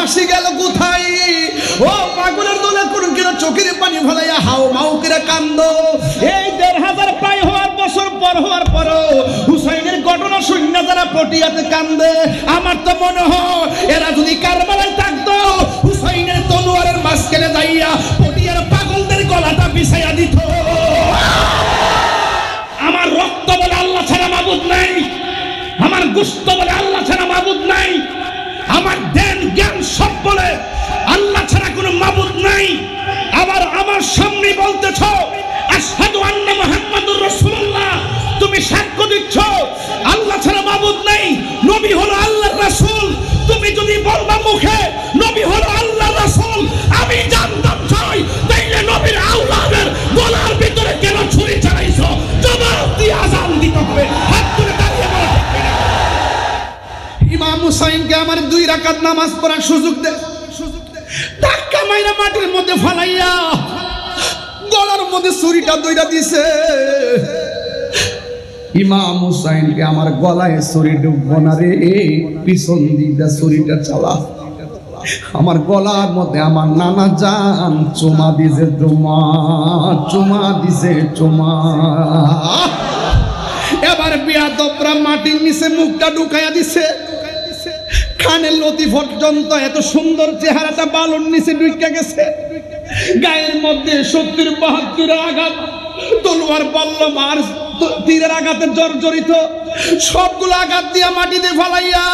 হাসি গেল কোথায়? ও পাগলের দলে কোন কিনা চোখের পানি ফেলাইয়া হাও মাও করে কান্দ। এই ১,৫০০ প্রায় হওয়ার বছর পর হওয়ার পরও হুসাইনের ঘটনা শূন্য যারা পটিয়াতে কান্দে, আমার তো মনে হয় এরা যদি কারবালায় থাকতো হুসাইনের তলোয়ারের মাঝখানে যাইয়া পটিয়ার পাগলদের গলাটা বিছাইয়া দিত। আমার রক্ত বলে আল্লাহ ছাড়া মাবুদ নাই, আমার গোশত বলে আল্লাহ ছাড়া মাবুদ নাই, আমার জ্ঞান জ্ঞান সব বলে আল্লাহ ছাড়া কোনো মাবুদ নাই। আবার আমার সামনে বলতেছ আশহাদু আন্না মুহাম্মাদুর রাসূলুল্লাহ, তুমি সাক্ষ্য দিচ্ছ আল্লাহ ছাড়া মাবুদ নাই, নবী হলো আল্লাহর রাসূল। তুমি যদি বলবা মুখে নবী হলো আল্লাহর রাসূল, আমি জানতাম চাই তাইলে নবীর আওলাদের গলার ভিতরে কেন ছুরি চালাইছো? জবাব দিয়ে আযান দিতে হবে। হাত তুলে দাঁড়িয়ে বলো ঠিক কিনা? ইমাম হুসাইনকে আমার 2 রাকাত নামাজ পড়ার সুযোগ দে, ধাক্কা মাইরা মাটির মধ্যে ফালাইয়া গলার মধ্যে ছুরিটা দইরা দিছে। ইমাম হুসাইনকে আমার গলায় ছুরি ঢুকবো না রে, পিছন দিকটা ছুরিটা চালা। আমার গলার মধ্যে আমার নানা জান চুমা দিছে, চুমা দিছে চুমা। এবার বিয়াদবরা মাটির নিচে মুখটা ঢুকাইয়া দিছে, কানের লতি পর্যন্ত এত সুন্দর চেহারাটা বালুর নিচে ঢুকে গেছে। গায়ের মধ্যে ৭০-৭২ আঘাত, তলোয়ার বল্লম আর তীরের আঘাতে জর্জরিত, সবগুলো আঘাত দিয়া মাটিতে ফালাইয়া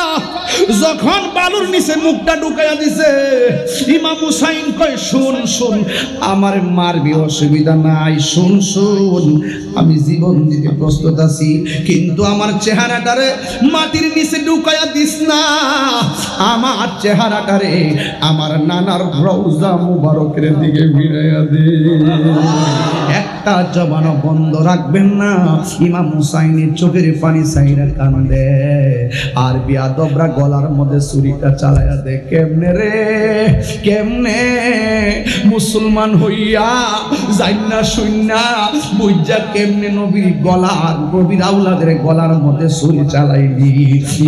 যখন বালুর নিচে মুখটা ঢুকাইয়া দিছে, ইমাম হুসাইন কয় শুন শুন, আমার মারবি অসুবিধা নাই, শুন শুন, আমি জীবন দিতে প্রস্তুত আছি, কিন্তু আমার চেহারাটারে মাটির নিচে ঢুকাইয়া দিস না। আমার চেহারাটারে আমার নানার রওজা মুবারকের দিকে ফিরাইয়া দে। একটা জবানও বন্ধ রাখবেন না। ইমাম হুসাইনের চোখের পানি সাইরা কান্দে, আর বিয়াদবরা গলার মধ্যে ছুরিটা চালাইয়া দে। কেমনে রে কেমনে মুসলমান হইয়া জান্না শুননা বুঝা কেমনে নবীর গলার নবীর আওলাদের গলার মধ্যে ছুরি চালাইলি?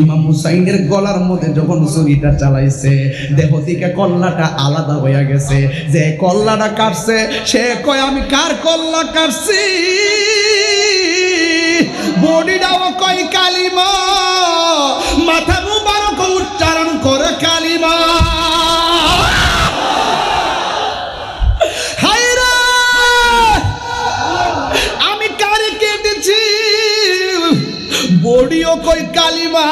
ইমাম হুসাইনের গলার মধ্যে যখন ছুরিটা চালাইছে, দেহ থেকে কল্লাটা আলাদা হইয়া গেছে। যে কল্লাটা কাটছে সে কয় আমি কার কল্লা কাটছি? বডিটাও কয় কালিমা, মাথা মুবারক উচ্চারণ করে কালিমা। হায়রে আমি কারে কেটেছি? বডিও কয় কালিমা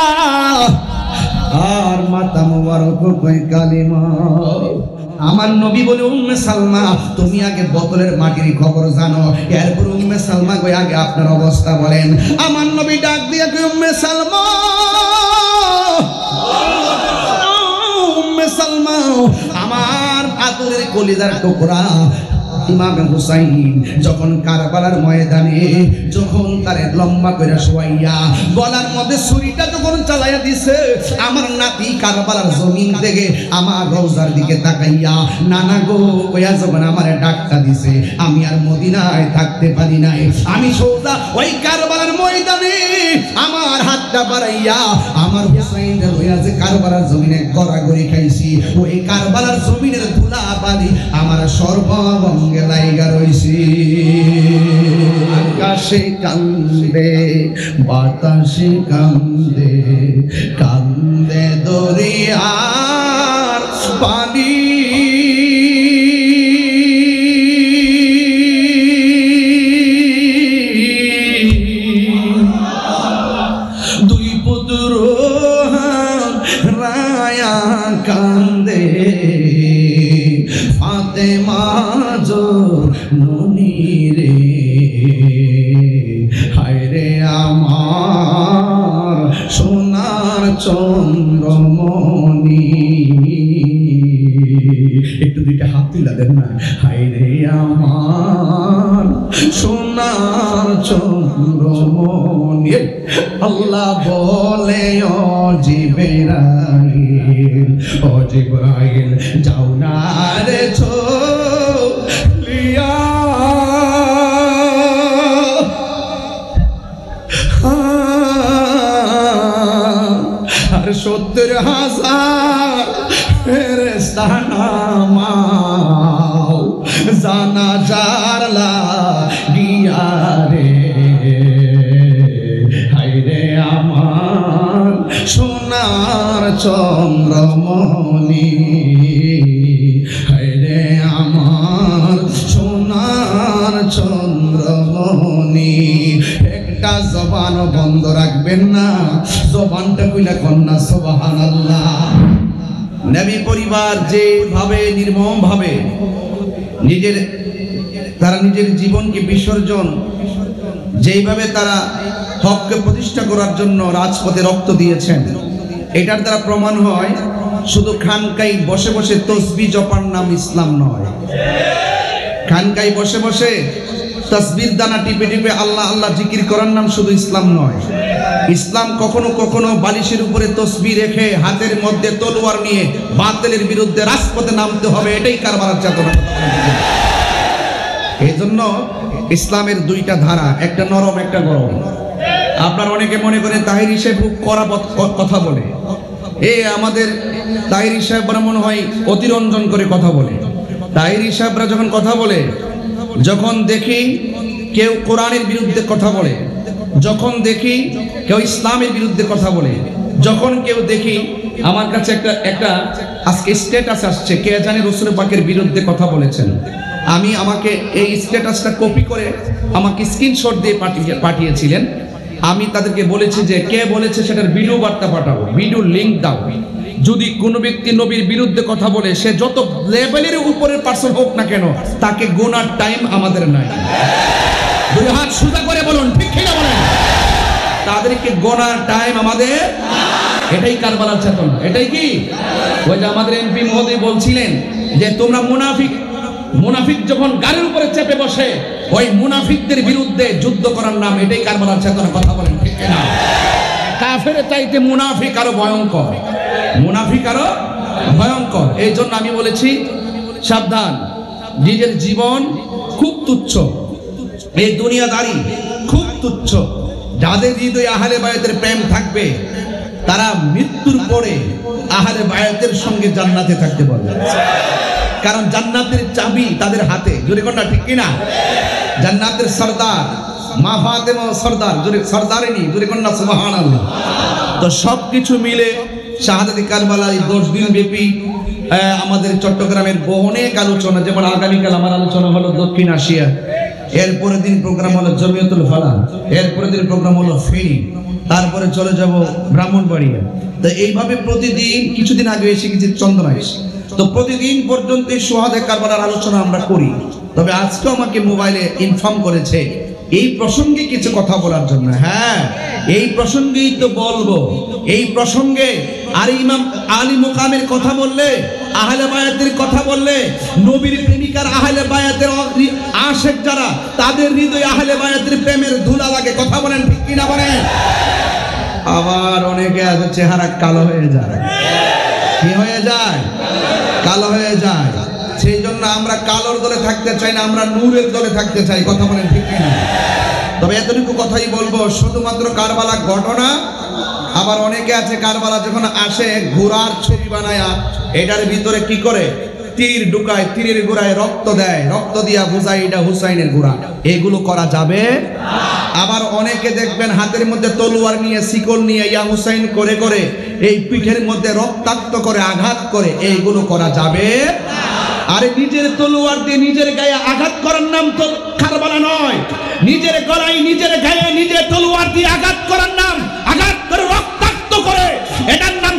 আর মাথা মুবারক কয় কালিমা। আমার নবী বলে উম্মে সালমা তুমি আগে বোতলের মাটির খবর জানো, এরপর উম্মে সালমা কই আগে আপনার অবস্থা বলেন। আমার নবী ডাক দিয়ে কই উম্মে সালমা, উম্মে সালমা আমার আদরের কলিজার টুকরা ইমাম হুসাইন যখন কারবালার ময়দানে যখন তারে লম্বা করে শোয়াইয়া গলার মধ্যে ছুরিটা যখন চালাইয়া দিছে, আমার নাতি কারবালার জমিন থেকে আমার রওজার দিকে তাকাইয়া নানা গো কইয়া যখন আমারে ডাকটা দিছে, আমি আর মদিনায় থাকতে পারি নাই। আমি সোজা ওই কারবালার ময়দানে আমার হাতটা বাড়াইয়া আমার হুসাইনকে লইয়া যে কারবালার জমিনে গড়াগড়ি খাইছি, ওই কারবালার জমিনের ধুলা বালি আমার সর্বঙ্গে লাইগা রইছি। আকাশে কান্দে বাতাসে কান্দে, কান্দে দরিয়ার পানি, দুই পুত্র রায়া কান্দে, ফাতেমা ননি রে, হায় রে আমার সোনার চন্দ্রমণি। একটু দুইটা হাত তুলে দেন না। হায় রে আমার সোনার চন্দ্রমণি। আল্লাহ বলে ও জিবরাইল, ও জিবরাইল যাও না রে লিয়া, আর ৭০,০০০ ফেরেশতা নামাও জানাজার লাগিয়া রে হায়রে আমার সোনার চন্দ্রমণি হায়রে আমার সোনার চন্দ্রমণি একটা জবান বন্ধ রাখবেন না জবানটা কইলা কন্যা সুবহানাল্লাহ নবী পরিবার যেভাবে নির্মম ভাবে তারা নিজের জীবনকে বিসর্জন যেইভাবে তারা হককে প্রতিষ্ঠা করার জন্য রাজপথে রক্ত দিয়েছেন এটার দ্বারা প্রমাণ হয় শুধু খানকাই বসে বসে তসবিহ জপার নাম ইসলাম নয় খানকাই বসে বসে তসবির দানা টিপে টিপে আল্লাহ আল্লাহ জিকির করার নাম শুধু ইসলাম নয় ইসলাম কখনো কখনো বালিশের উপরে তসবিহ রেখে হাতের মধ্যে তলোয়ার নিয়ে বাতিলের বিরুদ্ধে রাজপথে নামতে হবে এটাই কারবালার চেতনা এই জন্য ইসলামের দুইটা ধারা একটা নরম একটা গরম আপনার অনেকে মনে করেন তাহিরি সাহেব খুব কড়া কথা বলে আমাদের তাহিরি সাহেবরা মনে হয় অতিরঞ্জন করে কথা বলে তাহিরি সাহেবরা যখন কথা বলে যখন দেখি কেউ কোরআনের বিরুদ্ধে কথা বলে যখন দেখি কেউ ইসলামের বিরুদ্ধে কথা বলে যখন কেউ দেখি আমার কাছে একটা আজকে স্ট্যাটাস আসছে কে জানে রাসূল পাকের বিরুদ্ধে কথা বলেছেন আমাকে এই স্ট্যাটাসটা কপি করে আমাকে স্ক্রিনশট দিয়ে পাঠিয়েছিলেন আমি তাদেরকে বলেছি যে কে বলেছে সেটার ভিডিও বার্তা পাঠাবো ভিডিও লিংক দাও যদি কোনো ব্যক্তি নবীর বিরুদ্ধে কথা বলে সে যত লেভেলের উপরের পার্সন হোক না কেন তাকে গোনার টাইম আমাদের নাই দুই হাত সোজা করে বলুন ঠিক কিনা বলেন তাদেরকে গোনার টাইম আমাদের এটাই কারবালার চেতনা এটাই কি ওই যে আমাদের এমপি মহোদয় বলছিলেন যে তোমরা মুনাফিক যখন গাড়ির উপরে চেপে বসে ওই মুনাফিকদের বিরুদ্ধে যুদ্ধ করার নাম এটাই কারবালার চেতনা কথা বলেন ঠিক কিনা কাফের চাইতে মুনাফিক আরো ভয়ঙ্কর এই জন্য আমি বলেছি সাবধান নিজের জীবন খুব তুচ্ছ এই দুনিয়াদারি খুব তুচ্ছ যাদের হৃদয়ে আহলে বায়াতের প্রেম থাকবে তারা মৃত্যুর পরে আহলে বায়াতের সঙ্গে জান্নাতে থাকতে পারবে কারণ জান্নাতের চাবি তাদের হাতে জোরে কোনটা ঠিক কিনা জান্নাতের সরদার মা ফাতেমা সরদার জোরে সরদারিনী জোরে কোনটা সুবহানাল্লাহ তো সবকিছু মিলে শাহাদাতে কারবালার 10 দিন ব্যাপী আমাদের চট্টগ্রামের অনেক আলোচনা যেমন আগামীকাল আমার আলোচনা হলো দক্ষিণ এশিয়া এরপরের দিন প্রোগ্রাম হলো জমিয়তুল ফালাহ এরপরের দিন প্রোগ্রাম হলো ফেনী তারপরে চলে যাব ব্রাহ্মণবাড়িয়া তো এইভাবে প্রতিদিন কিছুদিন আগে এসে গেছি চন্দনা এসে তো প্রতিদিন পর্যন্ত শাহাদাতে কারবালার আলোচনা আমরা করি তবে আজকে আমাকে মোবাইলে ইনফর্ম করেছে এই প্রসঙ্গে কিছু কথা বলার জন্য হ্যাঁ এই প্রসঙ্গেই তো বলবো এই প্রসঙ্গে আর ইমাম আলী মুকামের কথা বললে আহলে বায়াতের কথা বললে নবীর প্রেমিকার আহলে বায়াতের আশিক যারা তাদের হৃদয়ে আহলে বায়াতের প্রেমের ধুলা লাগে কথা বলেন ঠিক কিনা বলেন আবার অনেকে আছে চেহারা কালো হয়ে যায় কি হয়ে যায় কালো হয়ে যায় সেই জন্য আমরা কালোর দলে থাকতে চাই না আমরা নূরের দলে থাকতে চাই কথা বলেন ঠিক কিনা তবে এতটুকু কথাই বলবো শুধুমাত্র কারবালা ঘটনা আবার অনেকে আছে কারবালা যখন আসে ঘোড়ার ছবি বানায়া এটার ভিতরে কি করে তীর ঢুকায় তীরের গোড়ায় রক্ত দেয় রক্ত দিয়া বুঝায় এটা হুসাইনের গোড়া এগুলো করা যাবে আবার অনেকে দেখবেন হাতের মধ্যে তলোয়ার নিয়ে শিকল নিয়ে ইয়া হুসাইন করে করে এই পিঠের মধ্যে রক্তাক্ত করে আঘাত করে এইগুলো করা যাবে আরে নিজের তলোয়ার দিয়ে নিজের গায়ে আঘাত করার নাম তো কারবালা নয় নিজের গলায় নিজের গায়ে নিজের তলোয়ার দিয়ে আঘাত করার নাম আঘাত করে রক্তাক্ত করে এটার নাম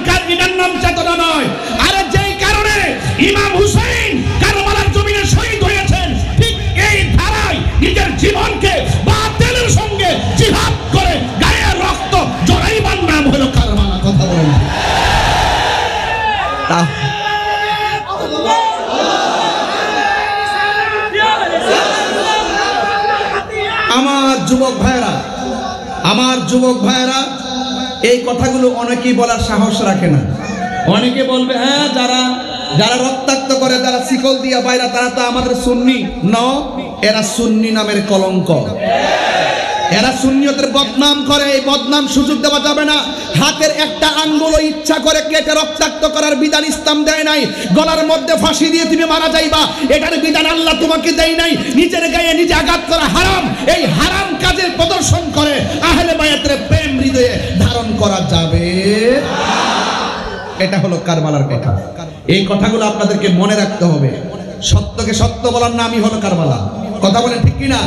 চেতনা নয় আরে যেই কারণে ইমাম হুসাইন কারবালার জমিনে শহীদ হয়েছেন ঠিক এই ধারায় নিজের জীবনকে বাতিলের সঙ্গে জিহাদ করে গায়ে রক্ত জড়াইবার নাম হলো কারবালা কথা বলেন আমার যুবক ভাইরা এই কথাগুলো অনেকেই বলার সাহস রাখে না অনেকে বলবে হ্যাঁ যারা রক্তাক্ত করে যারা শিকল দিয়া বাইরা তারা তো আমাদের সুন্নি ন এরা সুন্নি নামের কলঙ্ক এরা সুন্নিয়তের বদনাম করে, এই বদনাম সুযোগ দেওয়া যাবে না। হাতের একটা আঙ্গুল ইচ্ছা করে কেটে রক্তাক্ত করার বিধান ইসলাম দেয় নাই। গলার মধ্যে ফাঁসি দিয়ে তুমি মারা যাইবা, এটার বিধান আল্লাহ তোমাকে দেয় নাই। নিজের গায়ে নিজে আঘাত করা হারাম। এই হারাম কাজের প্রদর্শন করে আহলে বায়াতের প্রেম হৃদয়ে ধারণ করা যাবে। এটা হলো কারবালার কথা। এই কথাগুলো আপনাদেরকে মনে রাখতে হবে। সত্যকে সত্য বলার নামই হলো কারবালা। কথা বলেন ঠিক কিনা?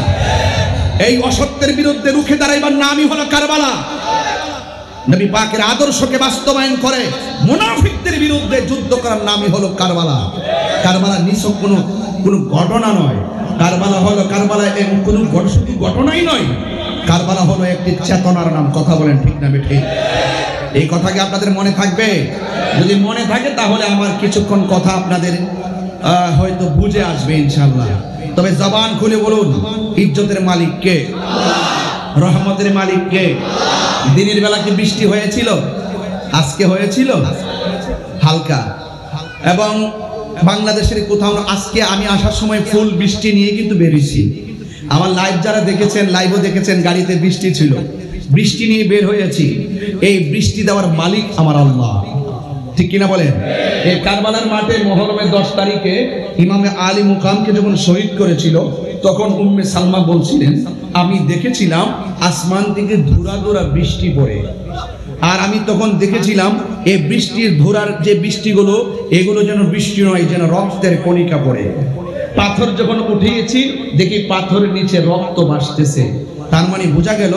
এই অসত্যের বিরুদ্ধে রুখে দাঁড়াইবার নামই হলো কারবালা। নবী পাকের আদর্শকে বাস্তবায়ন করে মুনাফিকদের বিরুদ্ধে যুদ্ধ করার নামই হলো কারবালা। কারবালা নিছক কোনো ঘটনা নয়। কারবালা হলো কোনো শুধু ঘটনাই নয়, কারবালা হলো একটি চেতনার নাম। কথা বলেন ঠিক না বেঠিক? এই কথা কি আপনাদের মনে থাকবে? যদি মনে থাকে তাহলে আমার কিছুক্ষণ কথা আপনাদের হয়তো বুঝে আসবে ইনশাআল্লাহ। তবে জবান খুলে বলুন, ইজ্জতের মালিক কে? রহমতের মালিক কে? দিনের বেলা কি বৃষ্টি হয়েছিল? আজকে হয়েছিল হালকা। এবং বাংলাদেশের কোথাও আজকে আমি আসার সময় ফুল বৃষ্টি নিয়ে কিন্তু বেরিয়েছি। আমার লাইভ যারা দেখেছেন, লাইভও দেখেছেন, গাড়িতে বৃষ্টি ছিল, বৃষ্টি নিয়ে বের হয়েছি। এই বৃষ্টি দেওয়ার মালিক আমার আল্লাহ। ঠিক কিনা বলেন? এই কারবালার মাঠে মুহররমের 10 তারিখে ইমামে আলী মুকামকে যখন শহীদ করেছিল, তখন উম্মে সালমা বলছিলেন, আমি দেখেছিলাম আসমান থেকে ধুরা ধুরা বৃষ্টি পড়ে। আর আমি তখন দেখেছিলাম এই বৃষ্টির ধুরার যে বৃষ্টিগুলো, এগুলো যেন বৃষ্টি নয়, যেন রক্তের কণিকা পড়ে। পাথর যখন উঠিয়েছি দেখি পাথরের নিচে রক্ত ভাসতেছে। তার মানে বোঝা গেল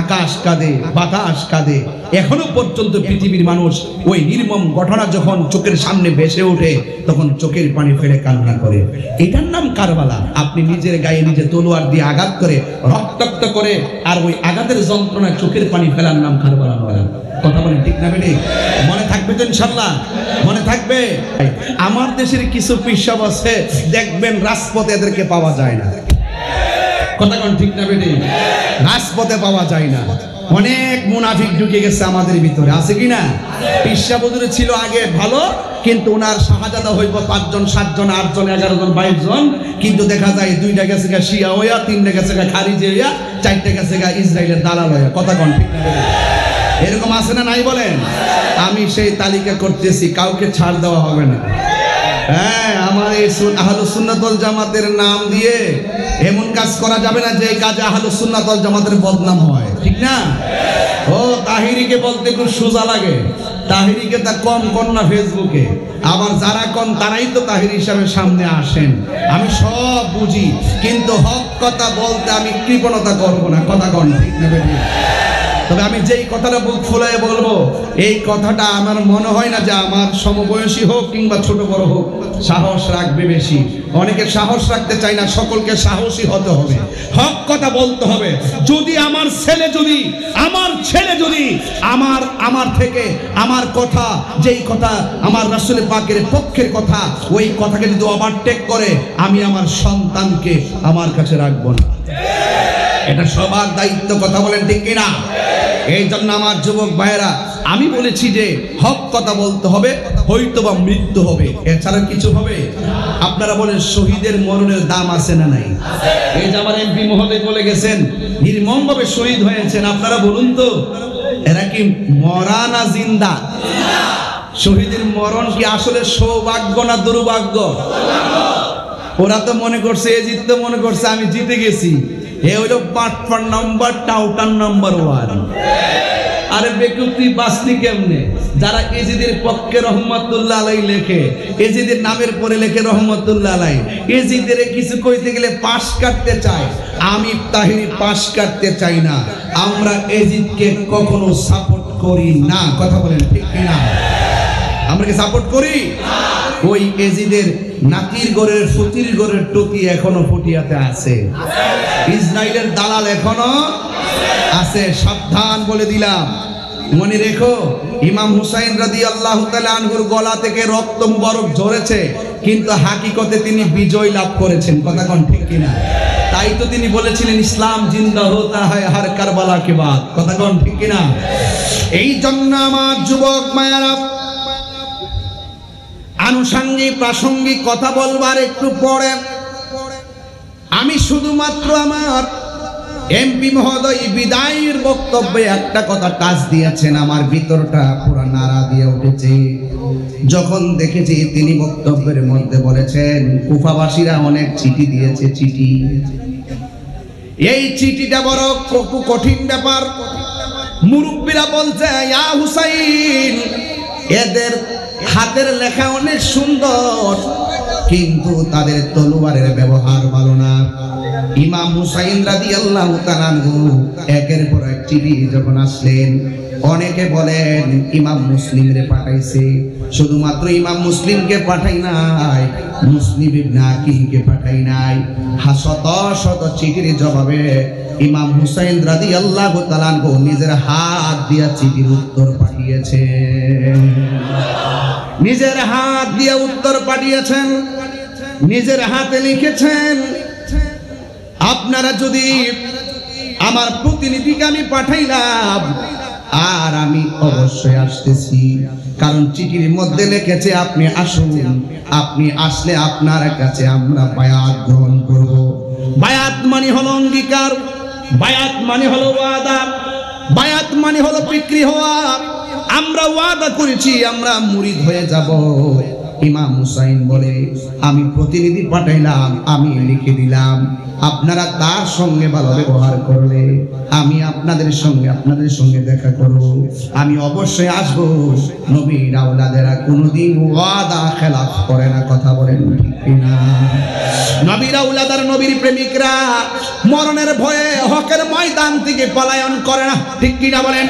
আকাশ কাঁদে, বাতাস কাঁদে। এখনো পর্যন্ত পৃথিবীর মানুষ ওই নির্মম ঘটনা যখন চোখের সামনে ভেসে ওঠে, তখন চোখের পানি ফেলে কান্না করে। এটার নাম কারবালা। আপনি নিজের গায়ে নিজে তলোয়ার দিয়ে আঘাত করে রক্তাক্ত করে আর ওই আঘাতের যন্ত্রণায় চোখের পানি ফেলার নাম কারবালা নয়। কথা বলেন ঠিক না বেটি? মনে থাকবে তো ইনশাআল্লাহ? মনে থাকবে? আমার দেশের কিছু পিসাব আছে, দেখবেন রাজপথে এদেরকে পাওয়া যায় না। কথা কোন ঠিক না বেটি? রাজপথে পাওয়া যায় না। অনেক মুনাফিক ঢুকে গেছে আমাদের ভিতরে, আছে কি না? পিসা হুজুর ছিল আগে ভালো, কিন্তু ওনার শাহজাদা হইব 5 জন 7 জন 8 জন 11 জন 22 জন, কিন্তু দেখা যায় 2টা গেছে গা শিয়া হইয়া, 3টা গেছে গা খারিজি হইয়া, 4টা গেছে গা ইসরায়েলের দালাল হইয়া। কথা কোন ঠিক না বেটি? এরকম আছে না নাই বলেন? আমি সেই তালিকা করতেছি, কাউকে ছাড় দেওয়া হবে না। হ্যাঁ, আমার এই আহলুস সুন্নাত ওয়াল জামাতের নাম দিয়ে এমন কাজ করা যাবে না যে কাজে আহলুস সুন্নাত ওয়াল জামাতের বদনাম হয়। ঠিক না? ও তাহিরিকে বলতে খুব সোজা লাগে, তাহিরিকে তা কম কর না ফেসবুকে। আবার যারা কম তারাই তো তাহির হিসাবে সামনে আসেন। আমি সব বুঝি, কিন্তু হক কথা বলতে আমি কৃপণতা করব না। কথা কন ঠিক না বেটি? তবে আমি যেই কথাটা বুক ফুলায় বলবো, এই কথাটা আমার মনে হয় না যে আমার সমবয়সী হোক কিংবা ছোট বড় হোক সাহস রাখবে বেশি। অনেকে সাহস রাখতে চায় না, সকলকে সাহসী হতে হবে, হক কথা বলতে হবে। যদি আমার ছেলে যদি আমার থেকে আমার কথা, যেই কথা আমার রাসূল পাকের পক্ষের কথা, ওই কথাকে যদি ওভারটেক করে, আমি আমার সন্তানকে আমার কাছে রাখবো না। এটা সবার দায়িত্ব। কথা বলেন ঠিক কিনা? এই জন্য আমার যুবক ভাইয়েরা, আমি বলেছি যে হক কথা বলতে হবে, হয়তো বা মৃত্যু হবে, এছাড়া কিছু হবে? আপনারা বলেন শহীদের মরণের দাম আছে না নাই? এই যে আমার এমপি মহোদয় বলে গেছেন, নির্মমভাবে শহীদ হয়েছেন। আপনারা বলুন তো, এরা কি মরা না জিন্দা? শহীদের মরণ কি আসলে সৌভাগ্য না দুর্ভাগ্য? ওরা তো মনে করছে, এজিদ তো মনে করছে আমি জিতে গেছি। এ হইলো পাটপার নাম্বার, টাউটার নাম্বার 1। আরে বেকুব তুই বাঁচলি কেমনে? যারা এজিদের পক্ষে রহমতুল্লাহ আলাই লেখে, এজিদের নামের পরে লেখে রহমতুল্লাহ আলাই, এজিদের কিছু কইতে গেলে পাশ কাটতে চায়। আমি তাহিরি পাশ কাটতে চাই না। আমরা এজিদকে কখনো সাপোর্ট করি না। কথা বলেন ঠিক কিনা? আমরা কি সাপোর্ট করি? ওই এজিদের নাতির গড়ের ফুতির গড়ের টুকি এখনো ফুটিয়াতে আছে। ইসরায়েলের দালাল এখনো আছে। সাবধান বলে দিলাম, মনে রেখো, ইমাম হুসাইন রাদিয়াল্লাহু তাআলা আনহুর গলা থেকে রক্ত মুবারক ঝরেছে, কিন্তু হাকিকতে তিনি বিজয় লাভ করেছেন। কথা কোন ঠিক কিনা? তাই তো তিনি বলেছিলেন, ইসলাম জিন্দা হতা হয় হর কারবালা কে বাদ। কথা কোন ঠিক কিনা? এই জন্য আমার যুবক মায়েরা, আনুষঙ্গিক প্রাসঙ্গিক কথা বলবার একটু পরে আমি শুধুমাত্র আমার এমপি মহোদয় বিদায়ের বক্তব্যে একটা কথা টাচ দিয়েছেন, আমার ভিতরটা পুরো নাড়া দিয়ে উঠেছে যখন দেখেছি তিনি বক্তব্যের মধ্যে বলেছেন কুফাবাসীরা অনেক চিঠি দিয়েছে। চিঠি, এই চিঠিটা বড় কঠিন ব্যাপার। মুরব্বীরা বলছে ইয়া হুসাইন, এদের হাতের লেখা অনেক সুন্দর কিন্তু তাদের তলোয়ারের ব্যবহার ভালো না। ইমাম হুসাইন রাদিয়াল্লাহু তাআলা আনহু একের পর এক চিঠি যখন আসলেন, অনেকে বলেন ইমাম মুসলিমরে পাঠাইছে, শুধুমাত্র ইমাম মুসলিমকে পাঠাই নাই, মুসলিম ইবনে আকিলকে পাঠাই নাই। শত শত চিঠির জবাবে ইমাম হুসাইন রাদিয়াল্লাহু তাআলা আনহু নিজের হাত দিয়ে চিঠির উত্তর পাঠিয়েছেন। নিজের হাত দিয়ে উত্তর পাঠিয়েছেন, নিজের হাতে লিখেছেন। আপনারা যদি আমার প্রতিনিধিকে আমি পাঠাইলাম আর আমি অবশ্যই আসতেছি, কারণ চিঠির মধ্যে লিখেছে আপনি আসুন, আপনি আসলে আপনার কাছে আমরা বায়াত গ্রহণ করব। বায়াত মানে হলো অঙ্গীকার, বায়াত মানে হলো ওয়াদা, বায়াত মানে হলো বিক্রি হওয়া। আমরা ওয়াদা করেছি আমরা মুরিদ হয়ে যাব। ইমাম হুসাইন বলে আমি প্রতিনিধি পাঠাইলাম, আমি লিখে দিলাম, আপনারা তার সঙ্গে ভালো ব্যবহার করলে আমি আপনাদের সঙ্গে দেখা করব, আমি অবশ্যই আসব। নবীর আওলাদেরা কোনোদিন ওয়াদা খেলাফ করে না, কথা বলেন ঠিক কিনা? নবীর আওলাদার নবীর প্রেমিকরা মরণের ভয়ে হকের ময়দান থেকে পলায়ন করে না, ঠিক কিনা বলেন?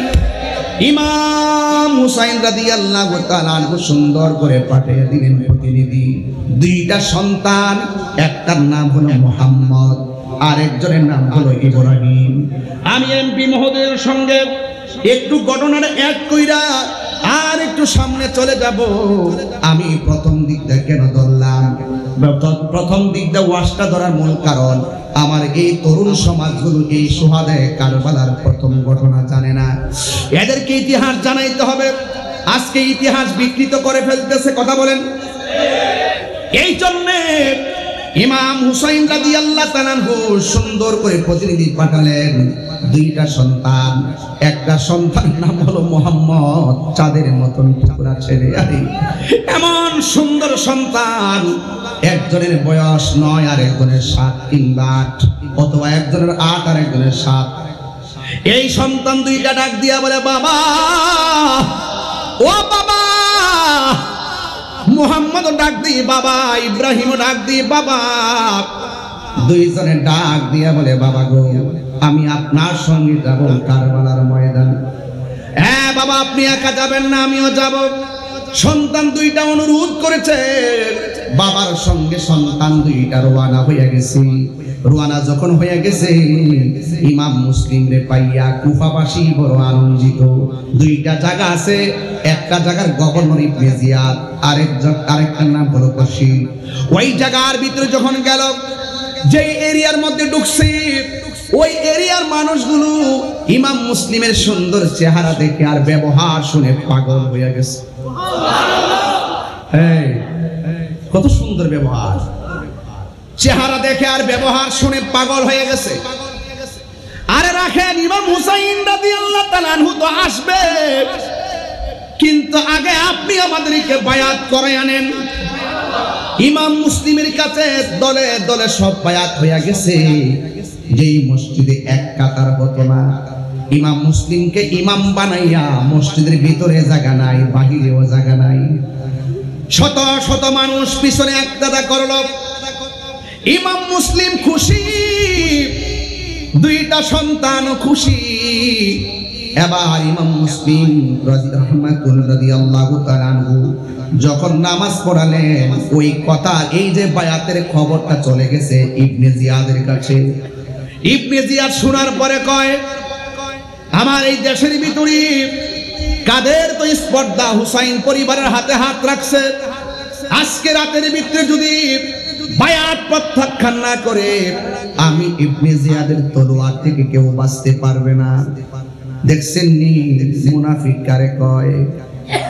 ইমাম হুসাইন রাদিয়াল্লাহু তাআলা আনহু সুন্দর করে পাঠিয়ে দিলেন প্রতিনিধি। দুইটা সন্তান, একটার নাম হলো মুহাম্মদ, আরেকজনের নাম হলো ইব্রাহিম। আমি এমপি মহোদয়ের সঙ্গে একটু ঘটনাটা এক কইরা আর একটু সামনে চলে যাব। আমি প্রথম দিকটা কেন ধরলাম? প্রথম দিকটা ওয়াজটা ধরার মূল কারণ আমার এই তরুণ সমাজগুলো এই সুহাদায়ে কারবালার প্রথম ঘটনা জানে না, এদেরকে ইতিহাস জানাইতে হবে। আজকে ইতিহাস বিকৃত করে ফেলতেছে, কথা বলেন। এই জন্য ইমাম হুসাইন রাদিয়াল্লাহু তাআলা আনহু সুন্দর করে প্রতিনিধি পাঠালেন। দুইটা সন্তান, একটা সন্তান নাম হলো মুহাম্মদ, চাঁদের মতন টুকরা ছেলে। আরে এমন সুন্দর সন্তান, একজনের বয়স 9 আর একজনের 7 কিংবা 8, অথবা একজনের 8 আর একজনের 7। এই সন্তান দুইটা ডাক দিয়া বলে বাবা, ও বাবা। মুহাম্মদ ডাক দিয়ে বাবা, ইব্রাহিম ডাক দিয়ে বাবা। দুইজনে ডাক দিয়া বলে বাবা গো, আমি আপনার সঙ্গে যাব কারবালার ময়দানে। হ্যাঁ বাবা, আপনি একা যাবেন না, আমিও যাব। সন্তান দুইটা অনুরোধ করেছে, বাবার সঙ্গে সন্তান দুইটা রওনা হয়ে গেছে। রওনা যখন হয়ে গেছে, ইমাম মুসলিম রে পাইয়া কুফাবাসী বড় আনন্দিত। দুইটা জায়গা আছে, একটা জায়গার গভর্নর ইবনে জিয়াদ, আরেকটার নাম হলো কাশি। ওই জায়গার ভিতরে যখন গেল, যে এরিয়ার মধ্যে ঢুকছে, ওই এরিয়ার মানুষগুলো ইমাম মুসলিমের সুন্দর চেহারা দেখে আর ব্যবহার শুনে পাগল হয়ে গেছে। কত সুন্দর ব্যবহার, চেহারা দেখে আর ব্যবহার শুনে পাগল হয়ে গেছে। আরে রাখেন, ইমাম হুসাইন রাদিয়াল্লাহু তাআলা আনহু তো আসবে, কিন্তু আগে আপনি আমাদেরকে বায়াত করে আনেন। ইমাম মুসলিমের কাছে দলে দলে সব বায়াত হয়ে গেছে। যেই মসজিদে এক কাতার হতো না, ইমাম মুসলিমকে ইমাম বানাইয়া মসজিদের ভিতরে জায়গা নাই, বাহিরেও জায়গা নাই। শত শত মানুষ পিছনে একদাদা করলো। ইমাম মুসলিম খুশি, দুইটা সন্তান খুশি। এবার ইমাম মুসলিম রাদিয়াল্লাহু তাআলা আনহু যখন নামাজ পড়ালেন, ওই কথা, এই যে বায়াতের খবরটা চলে গেছে ইবনে জিয়াদের কাছে। ইবনে জিয়াদ শোনার পরে কয়, আমার এই দেশের ভিতরে কাদের তো স্পর্ধা, হুসাইন পরিবারের হাতে হাত রাখছে। আজকে রাতের ভিতরে যদি বায়াত প্রত্যাখ্যান না করে, আমি ইবনে জিয়াদের তলোয়ার থেকে কেউ বাঁচতে পারবে না। দেখছেন নি মুনাফিক কারে কয়?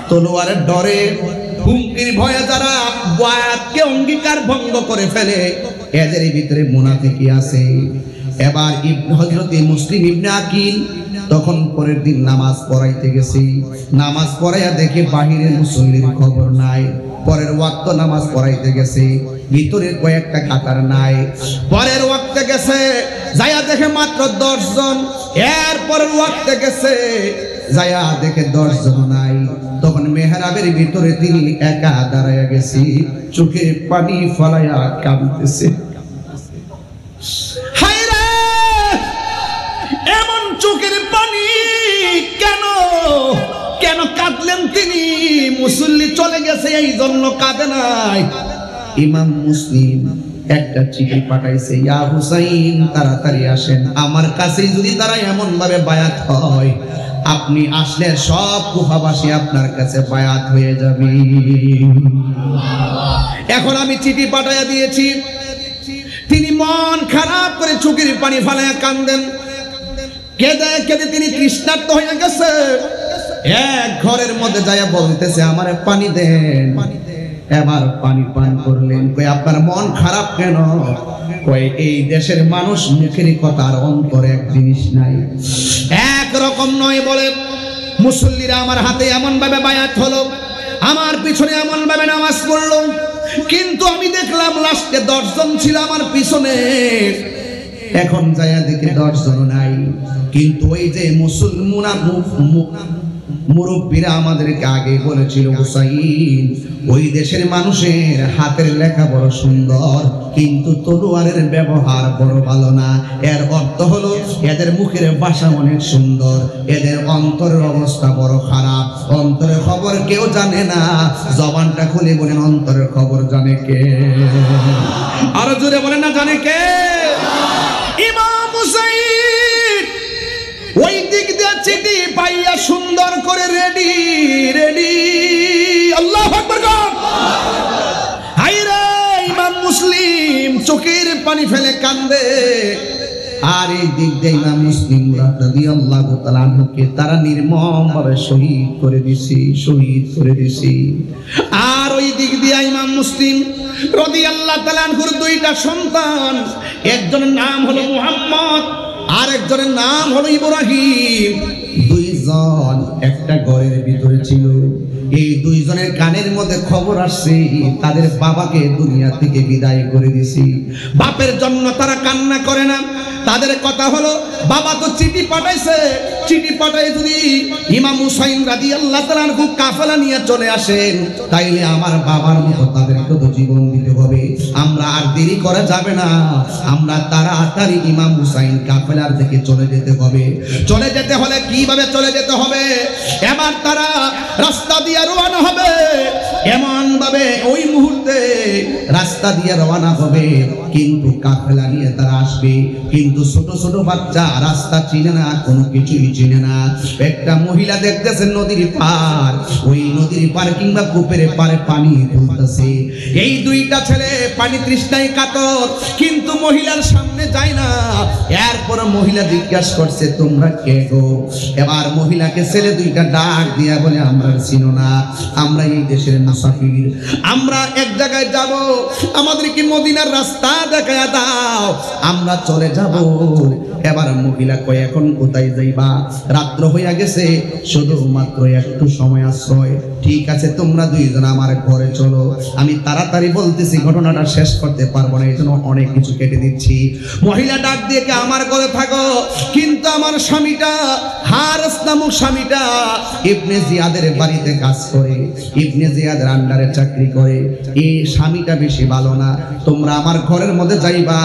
তলোয়ারের ডরে, হুমকির ভয়ে যারা বায়াতকে অঙ্গীকার ভঙ্গ করে ফেলে, এদের ভিতরে মুনাফিকি আছে। এবার হযরতে মুসলিম ইবনে আকিল তখন পরের দিন নামাজ পড়াইতে গেছে, নামাজ পড়াইয়া দেখে বাহিরের মুসল্লির খবর নাই। পরের ওয়াক্ত নামাজ পড়াইতে গেছে, ভিতরে কয়েকটা কাতার নাই। পরের ওয়াক্তে গেছে, যায়া দেখে মাত্র 10 জন। এর পরের ওয়াক্তে গেছে, যায়া দেখে 10 জন নাই। তখন মেহরাবের ভিতরে তিনি একা দাঁড়াইয়া গেছে, চোখে পানি ফলাইয়া কাঁদতেছে। হায়রে, এমন চোখের পানি কেন? কেন কাঁদলেন তিনি? মুসল্লি চলে গেছে এই জন্য কাঁদে নাই। ইমাম মুসলিম একটা চিঠি পাঠাইছে, ইয়া হুসাইন তাড়াতাড়ি আসেন, আমার কাছে যদি তারা এমন ভাবে বায়াত হয়, আপনি আসলে সব কুফাবাসী আপনার কাছে বায়াত হয়ে যাবে। এখন আমি চিঠি পাঠাইয়া দিয়েছি। তিনি মন খারাপ করে চোখের পানি ফালাইয়া কান্দেন। কেঁদে কেঁদে তিনি তৃষ্ণার্ত হয়ে গেছে। এক ঘরের মধ্যে যাইয়া বলতেছে, আমারে পানি দেন। এবার পানি পান করলেন। কই আপনার মন খারাপ কেন? কই এই দেশের মানুষ মুখের কথা আর অন্তরে এক জিনিস নাই, এক রকম নয় বলে। মুসল্লিরা আমার হাতে এমন ভাবে বায়াত হলো, আমার পিছনে এমন ভাবে নামাজ পড়লো, কিন্তু আমি দেখলাম লাস্টে 10 জন ছিল আমার পিছনে। এখন যাইয়া দেখে 10 জন নাই। কিন্তু ওই যে মুসলমান মুরব্বীরা আমাদেরকে আগে বলেছিল, হুসাইন ওই দেশের মানুষের হাতের লেখা বড় সুন্দর, কিন্তু তলোয়ারের ব্যবহার বড় ভালো না। এর অর্থ হলো এদের মুখের ভাষা অনেক সুন্দর, এদের অন্তরের অবস্থা বড় খারাপ। অন্তরের খবর কেউ জানে না, জবানটা খুলে বলেন অন্তরের খবর জানে কে? আরো জোরে বলেন না, জানে কে? ইমাম হুসাইন ওই দিক দিয়ে চিঠি পাইয়া সুন্দর করে রেডি রেডি। আল্লাহু আকবার। হায়রে, ইমাম মুসলিম চোখের পানি ফেলে কান্দে। আর এই দিক দিয়ে ইমাম মুসলিম রাদিয়াল্লাহু তাআলা আনহুকে তারা নির্মমভাবে শহীদ করে দিয়েছে, শহীদ করে দিয়েছে। আর ওই দিক দিয়ে ইমাম মুসলিম রাদিয়াল্লাহু তাআলা আনহুর 2টা সন্তান, একজনের নাম হলো মুহাম্মদ, আর একজনের নাম হলো ইব্রাহিম। 2 জন একটা ঘরের ভিতরে ছিল। এই 2 জনের কানের মধ্যে খবর আসছে তাদের বাবাকে দুনিয়া থেকে বিদায় করে দিয়েছে। বাপের জন্য তারা কান্না করে না। তাদের কথা হলো, বাবা তো চিঠি পাঠাইছে, চিঠি পাঠায় যদি ইমাম হুসাইন রাদিয়াল্লাহু তাআলা আনহু কাফেলা নিয়ে চলে আসেন, তাইলে আমার বাবার মতো তাদেরকে তো জীবন দিতে হবে। আমরা আর দেরি করা যাবে না, আমরা তাড়াতাড়ি ইমাম হুসাইন কাফেলার দিকে চলে যেতে হবে। চলে যেতে হলে কিভাবে চলে যেতে হবে? এবার তারা রাস্তা দিয়ে রওনা হবে। এমন ভাবে ওই মুহূর্তে রাস্তা দিয়ে রওনা হবে, কিন্তু কাফেলা নিয়ে তারা আসবে। কিন্তু ছোট ছোট বাচ্চা রাস্তা চিনে না, কোনো কিছুই চিনে না। একটা মহিলা দেখতেছেন নদীর পার, ওই নদীর পার কিংবা কূপের পারে পানি তুলতেছে। এই 2টা ছেলে পানি তৃষ্ণায় কাতর, কিন্তু মহিলার সামনে যায় না। এরপর মহিলা জিজ্ঞাসা করছে, তোমরা কে গো? এবার মহিলাকে ছেলে 2টা ডাক দিয়া বলে, আমরা চিনো না, আমরা এই দেশের মুসাফির, আমরা এক জায়গায় যাব, আমাদেরকে মদিনার রাস্তা দেখায়া দাও, আমরা চলে যাব। এবার মহিলা কয়, এখন কোথায় যাইবা? রাত্র হইয়া গেছে, শুধুমাত্র একটু সময় আশ্রয়। ঠিক আছে, তোমরা 2 জন আমার ঘরে চলো। আমি তাড়াতাড়ি বলতেছি, ঘটনাটা শেষ করতে পারবো না, এই জন্য অনেক কিছু কেটে দিচ্ছি। মহিলা ডাক দিয়ে কে, আমার ঘরে থাকো, কিন্তু আমার স্বামীটা, হারেস নামক স্বামীটা ইবনে জিয়াদের বাড়িতে কাজ করে, ইবনে জিয়াদের আন্ডারে চাকরি করে। এই স্বামীটা বেশি ভালো না। তোমরা আমার ঘরের মধ্যে যাইবা,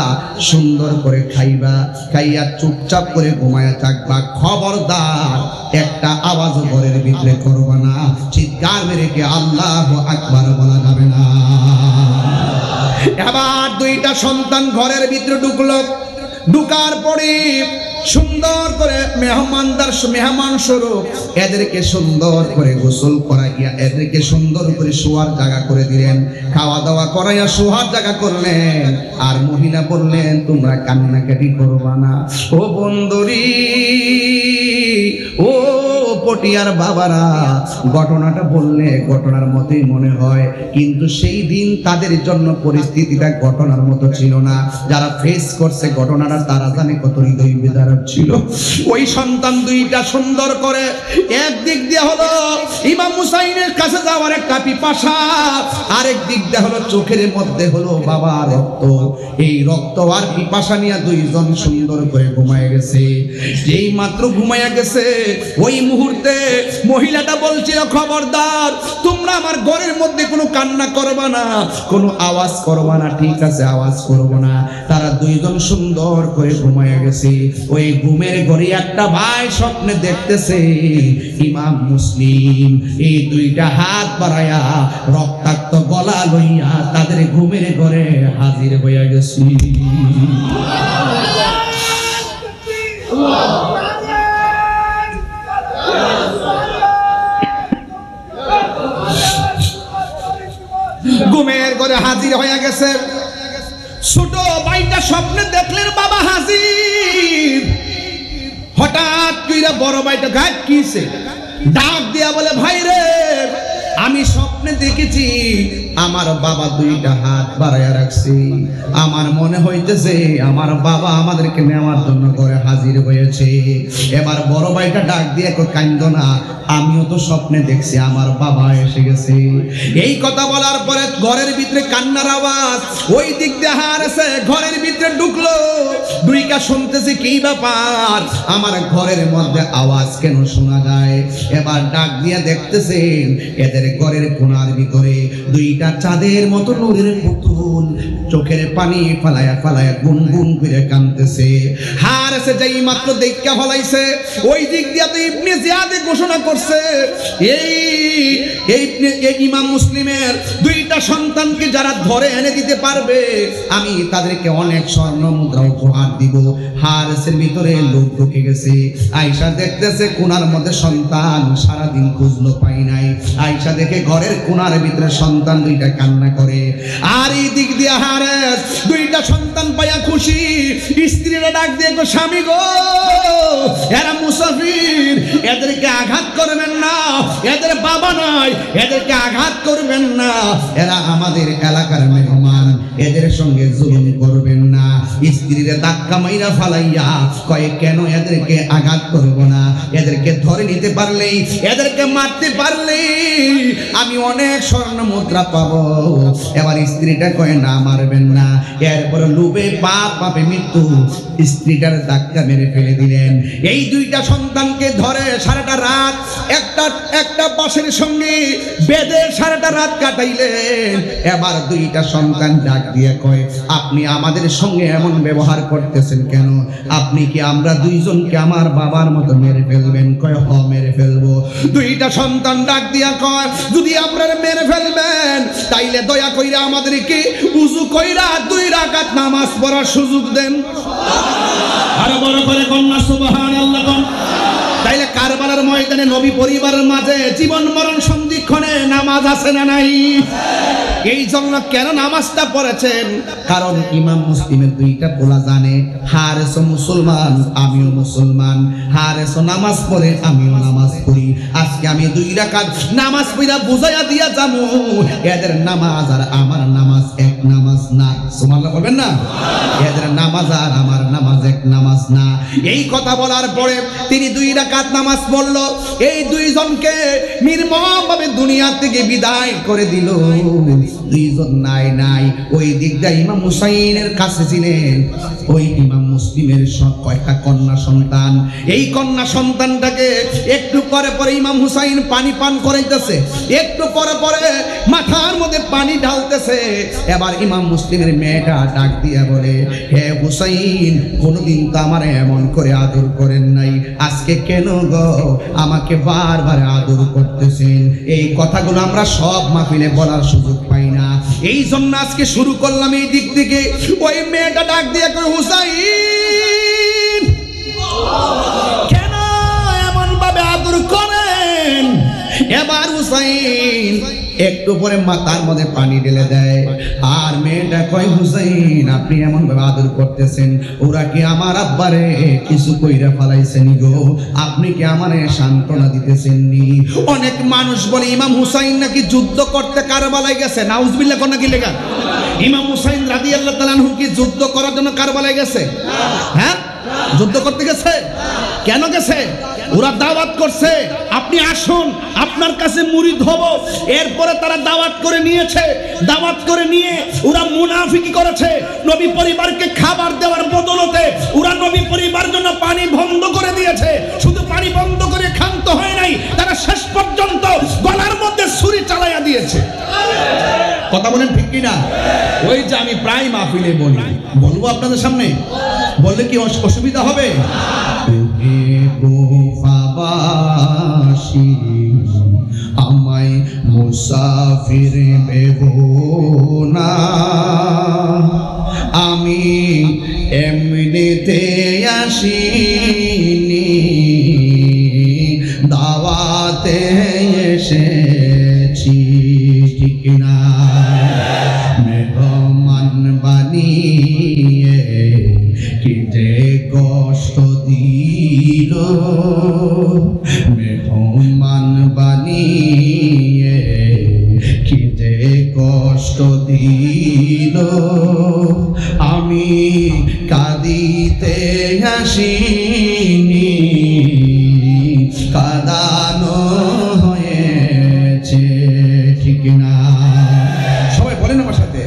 সুন্দর করে খাইবা, খাইয়া চুপচাপ করে ঘুমায়া থাকবা। খবরদার একটা আওয়াজ ঘরের ভিতরে করবা না, চিৎকার মেরে কে আল্লাহু আকবার বলা যাবে না। এবার 2টা সন্তান ঘরের ভিতরে ঢুকলো। ঢুকার পরে সুন্দর করে মেহমান স্বরূপ এদেরকে সুন্দর করে গোসল করাইয়া, এদেরকে সুন্দর করে শোয়ার জায়গা করে দিলেন, খাওয়া দাওয়া করাইয়া শোয়ার জায়গা করলেন। আর মহিলা বললেন, তোমরা কান্নাকাটি করবা না। ও বন্ধুরি, ও পটিয়ার বাবারা ঘটনাটা বললে ঘটনার মতোই মনে হয়, কিন্তু সেই দিন তাদের জন্য পরিস্থিতিটা ঘটনার মতো ছিল না। যারা ফেস করছে ঘটনাটা তারা জানে কত হৃদয় বিদারক ছিল। ওই সন্তান দুইটা সুন্দর করে একদিক দিয়ে হলো ইমাম হুসাইনের কাছে যাওয়ার একটা পিপাসা, আরেক দিক দিয়ে হলো চোখের মধ্যে হলো বাবা রক্ত। এই রক্ত আর পিপাসা নিয়ে দুইজন সুন্দর করে ঘুমায় গেছে। যেই মাত্র ঘুমায়া গেছে ওই মুহূর্তে মহিলাটা বলছিল, খবরদার তোমরা আমার ঘরের মধ্যে কোনো কান্না করবা না, কোনো আওয়াজ করবা না, ঠিক আছে আওয়াজ করবো না। তারা দুইজন সুন্দর করে ঘুমায়া গেছে। ওই ঘুমের ঘরে একটা ভাই স্বপ্নে দেখতেছে ইমাম মুসলিম এই দুইটা হাত বাড়ায়া রক্তাক্ত গলা লইয়া তাদের ঘুমের ঘরে হাজির হইয়া গেছে। ঘুমের ঘরে হাজির হয়ে গেছে। ছোট ভাইটা স্বপ্নে দেখলেন বাবা হাজির। হঠাৎ কইরা বড় ভাইটা গায়েব কিছে ডাক দিয়া বলে, ভাই রে আমি স্বপ্নে দেখেছি আমার বাবা দুইটা হাত বাড়াইয়া রাখছে। আমার মনে হইতেছে আমার বাবা আমাদেরকে নেওয়ার জন্য ঘরে হাজির হয়েছে। এবার বড় ভাইটা ডাক দিয়ে কান্দো না, আমিও তো স্বপ্নে দেখছি আমার বাবা এসে গেছে। এই কথা বলার পরে ঘরের ভিতরে কান্নার আওয়াজ ওই দিক দিয়ে হারছে, ঘরের ভিতরে ঢুকলো। দুইটা শুনতেছে কি ব্যাপার, আমার ঘরের মধ্যে আওয়াজ কেন শোনা যায়। এবার ডাক দিয়ে দেখতেছেন এদের ঘরের কোণার ভিতরে দুইটা চাঁদের মতো নূরের পুতুল চোখের পানি ফালায়া ফালায়া গুনগুন করে কাঁদতেছে। হারছে যেই মাত্র দেখা ফলাইছে ওই দিক দিয়ে তো ইবনে জিয়াদে ঘোষণা করছে এই ইমাম মুসলিমের দুইটা সন্তানকে যারা ধরে এনে দিতে পারবে আমি তাদেরকে অনেক স্বর্ণ মুদ্রা উপহার দিব। হারসের ভিতরে লোক ঢুকে গেছে। আয়েশা দেখতেছে কোণার মধ্যে সন্তান, সারাদিন খুঁজলো পাই নাই। আয়েশা দেখে ঘরের কোণার ভিতরে সন্তান দুইটা কান্না করে। আর এই দিক দিয়ে হারেস দুইটা সন্তান পাইয়া খুশি। স্ত্রীরা ডাক দিয়ে গো, স্বামী গো এরা মুসাফির, এদেরকে আঘাত করবেন না, এদের বাবা নাই, এদেরকে আঘাত করবেন না, এরা আমাদের এলাকার মেহমান, এদের সঙ্গে জুলুম করবেন না। স্ত্রীরা ধাক্কা মাইরা ফালাইয়া কয়ে কেন এদেরকে আঘাত করব না, এদেরকে ধরে নিতে পারলেই, এদেরকে মারতে পারলেই আমি অনেক স্বর্ণ মুদ্রা পাবো। এবার স্ত্রীটা কয়ে না মারবেন না। এরপর লুবে পাপ পাপে মৃত্যু, স্ত্রীটার ধাক্কা মেরে ফেলে দিলেন। এই দুইটা সন্তানকে ধরে সারাটা রাত একটা বাঁশের সঙ্গে বেঁধে সারাটা রাত কাটাইলেন। এবার দুইটা সন্তান ডাক দিয়ে কয়, আপনি আমাদের সঙ্গে এমন ব্যবহার করতেছেন কেন? আপনি কি আমরা দুইজনকে আমার বাবার মতো মেরে ফেলবেন? কয় হ মেরে ফেলবো। দুইটা সন্তান ডাক দিয়া কয়, যদি আপনারা মেরে ফেলবেন তাইলে দয়া কইরা আমাদেরকে উযু কইরা 2 রাকাত নামাজ পড়ার সুযোগ দেন। আরো বড় করে কন্যা সুবহানাল্লাহ। তাইলে কারবালার ময়দানে নবী পরিবারের মাঝে জীবন মরণ সন্ধিক্ষণে নামাজ আছে না নাই? এই জন্য কেন নামাজটা পড়েছেন? কারণ ইমাম মুসলিমের দুইটা পোলা জানে হারেস মুসলমান, আমিও মুসলমান। হারেস নামাজ পড়ে, আমিও নামাজ পড়ি। আজকে আমি 2 রাকাত নামাজ পড়া বুঝাইয়া দিয়া যাবো এদের নামাজ আর আমার নামাজ এক নামাজ না। সুবহানাল্লাহ বলবেন না? এদের নামাজ আর আমার নামাজ এক নামাজ না। এই কথা বলার পরে তিনি 2 রাকাত নামাজ পড়ল। এই দুইজনকে নির্মমভাবে দুনিয়া থেকে বিদায় করে দিল। দুইজন নাই ওই দিকটা ইমাম হুসাইনের কাছে ছিলেন। ওই ইমাম মুসলিমের কয়টা কন্যা সন্তান, এই কন্যা সন্তানটাকে একটু পরে পরে ইমাম হুসাইন পানি পান করাইতেছে, একটু পরে পরে মাথার মধ্যে পানি ঢালতেছে। এবার ইমাম মুসলিমের মেয়েটা ডাক দিয়া বলে, হে হুসাইন কোনদিন তো আমার এমন করে আদর করেন নাই, আজকে কেন গো আমাকে বারবার আদর করতেছেন? এই কথাগুলো আমরা সব মাহফিলে বলার সুযোগ পাই না, এই জন্য আজকে শুরু করলাম এই দিক থেকে। ওই মেয়েটা ডাক দিয়ে কই, হুসাইন কেন এমন ভাবে আদর করেন? এবার হুসাইন একটু পরে মাথার মধ্যে পানি ঢেলে দেয়। আর মেয়েটা কয়, হুসাইন আপনি এমন ভাবে আদর করতেছেন, ওরা কি আমার আব্বারে কিছু কইরা ফালাইছেন গো? আপনি কি আমারে সান্ত্বনা দিতেছেন নি? অনেক মানুষ বলে ইমাম হুসাইন নাকি যুদ্ধ করতে কারবালায় গেছে। নাউজুবিল্লাহ কোন নাকি লেখা? ইমাম হুসাইন রাদিয়াল্লাহু তাআলা আনহু কি যুদ্ধ করার জন্য কারবালায় গেছে? হ্যাঁ, যুদ্ধ করতে গেছে। কেন গেছে? ওরা দাওয়াত করছে, আপনি আসুন, আপনার কাছে মুরিদ হব। এরপরে তারা দাওয়াত করে নিয়েছে। দাওয়াত করে নিয়ে ওরা মুনাফিকি করেছে। নবী পরিবারকে খাবার দেওয়ার বদলতে ওরা নবী পরিবার জন্য পানি বন্ধ করে দিয়েছে। শুধু পানি বন্ধ করে ক্ষান্ত হয় নাই, তারা শেষ পর্যন্ত গলার মধ্যে ছুরি চালাইয়া দিয়েছে। কথা বলেন ঠিক কিনা? ওই যে আমি প্রায় মাহফিলে বলি, বলবো আপনাদের সামনে, বললে কি অসুবিধা হবে? আমায় মুসাফির ভেবো না, আমি এমনিতে আসিনি, দাওয়াতে এসেছি। ঠিক না? মেহমান বানিয়ে কি যে কষ্ট দিল, মেহমান বানিয়ে কি যে কষ্ট দিল, আমি কাঁদিতে আসিনি, কাঁদানো হয়েছে। ঠিক না? সবাই বলেন আমার সাথে,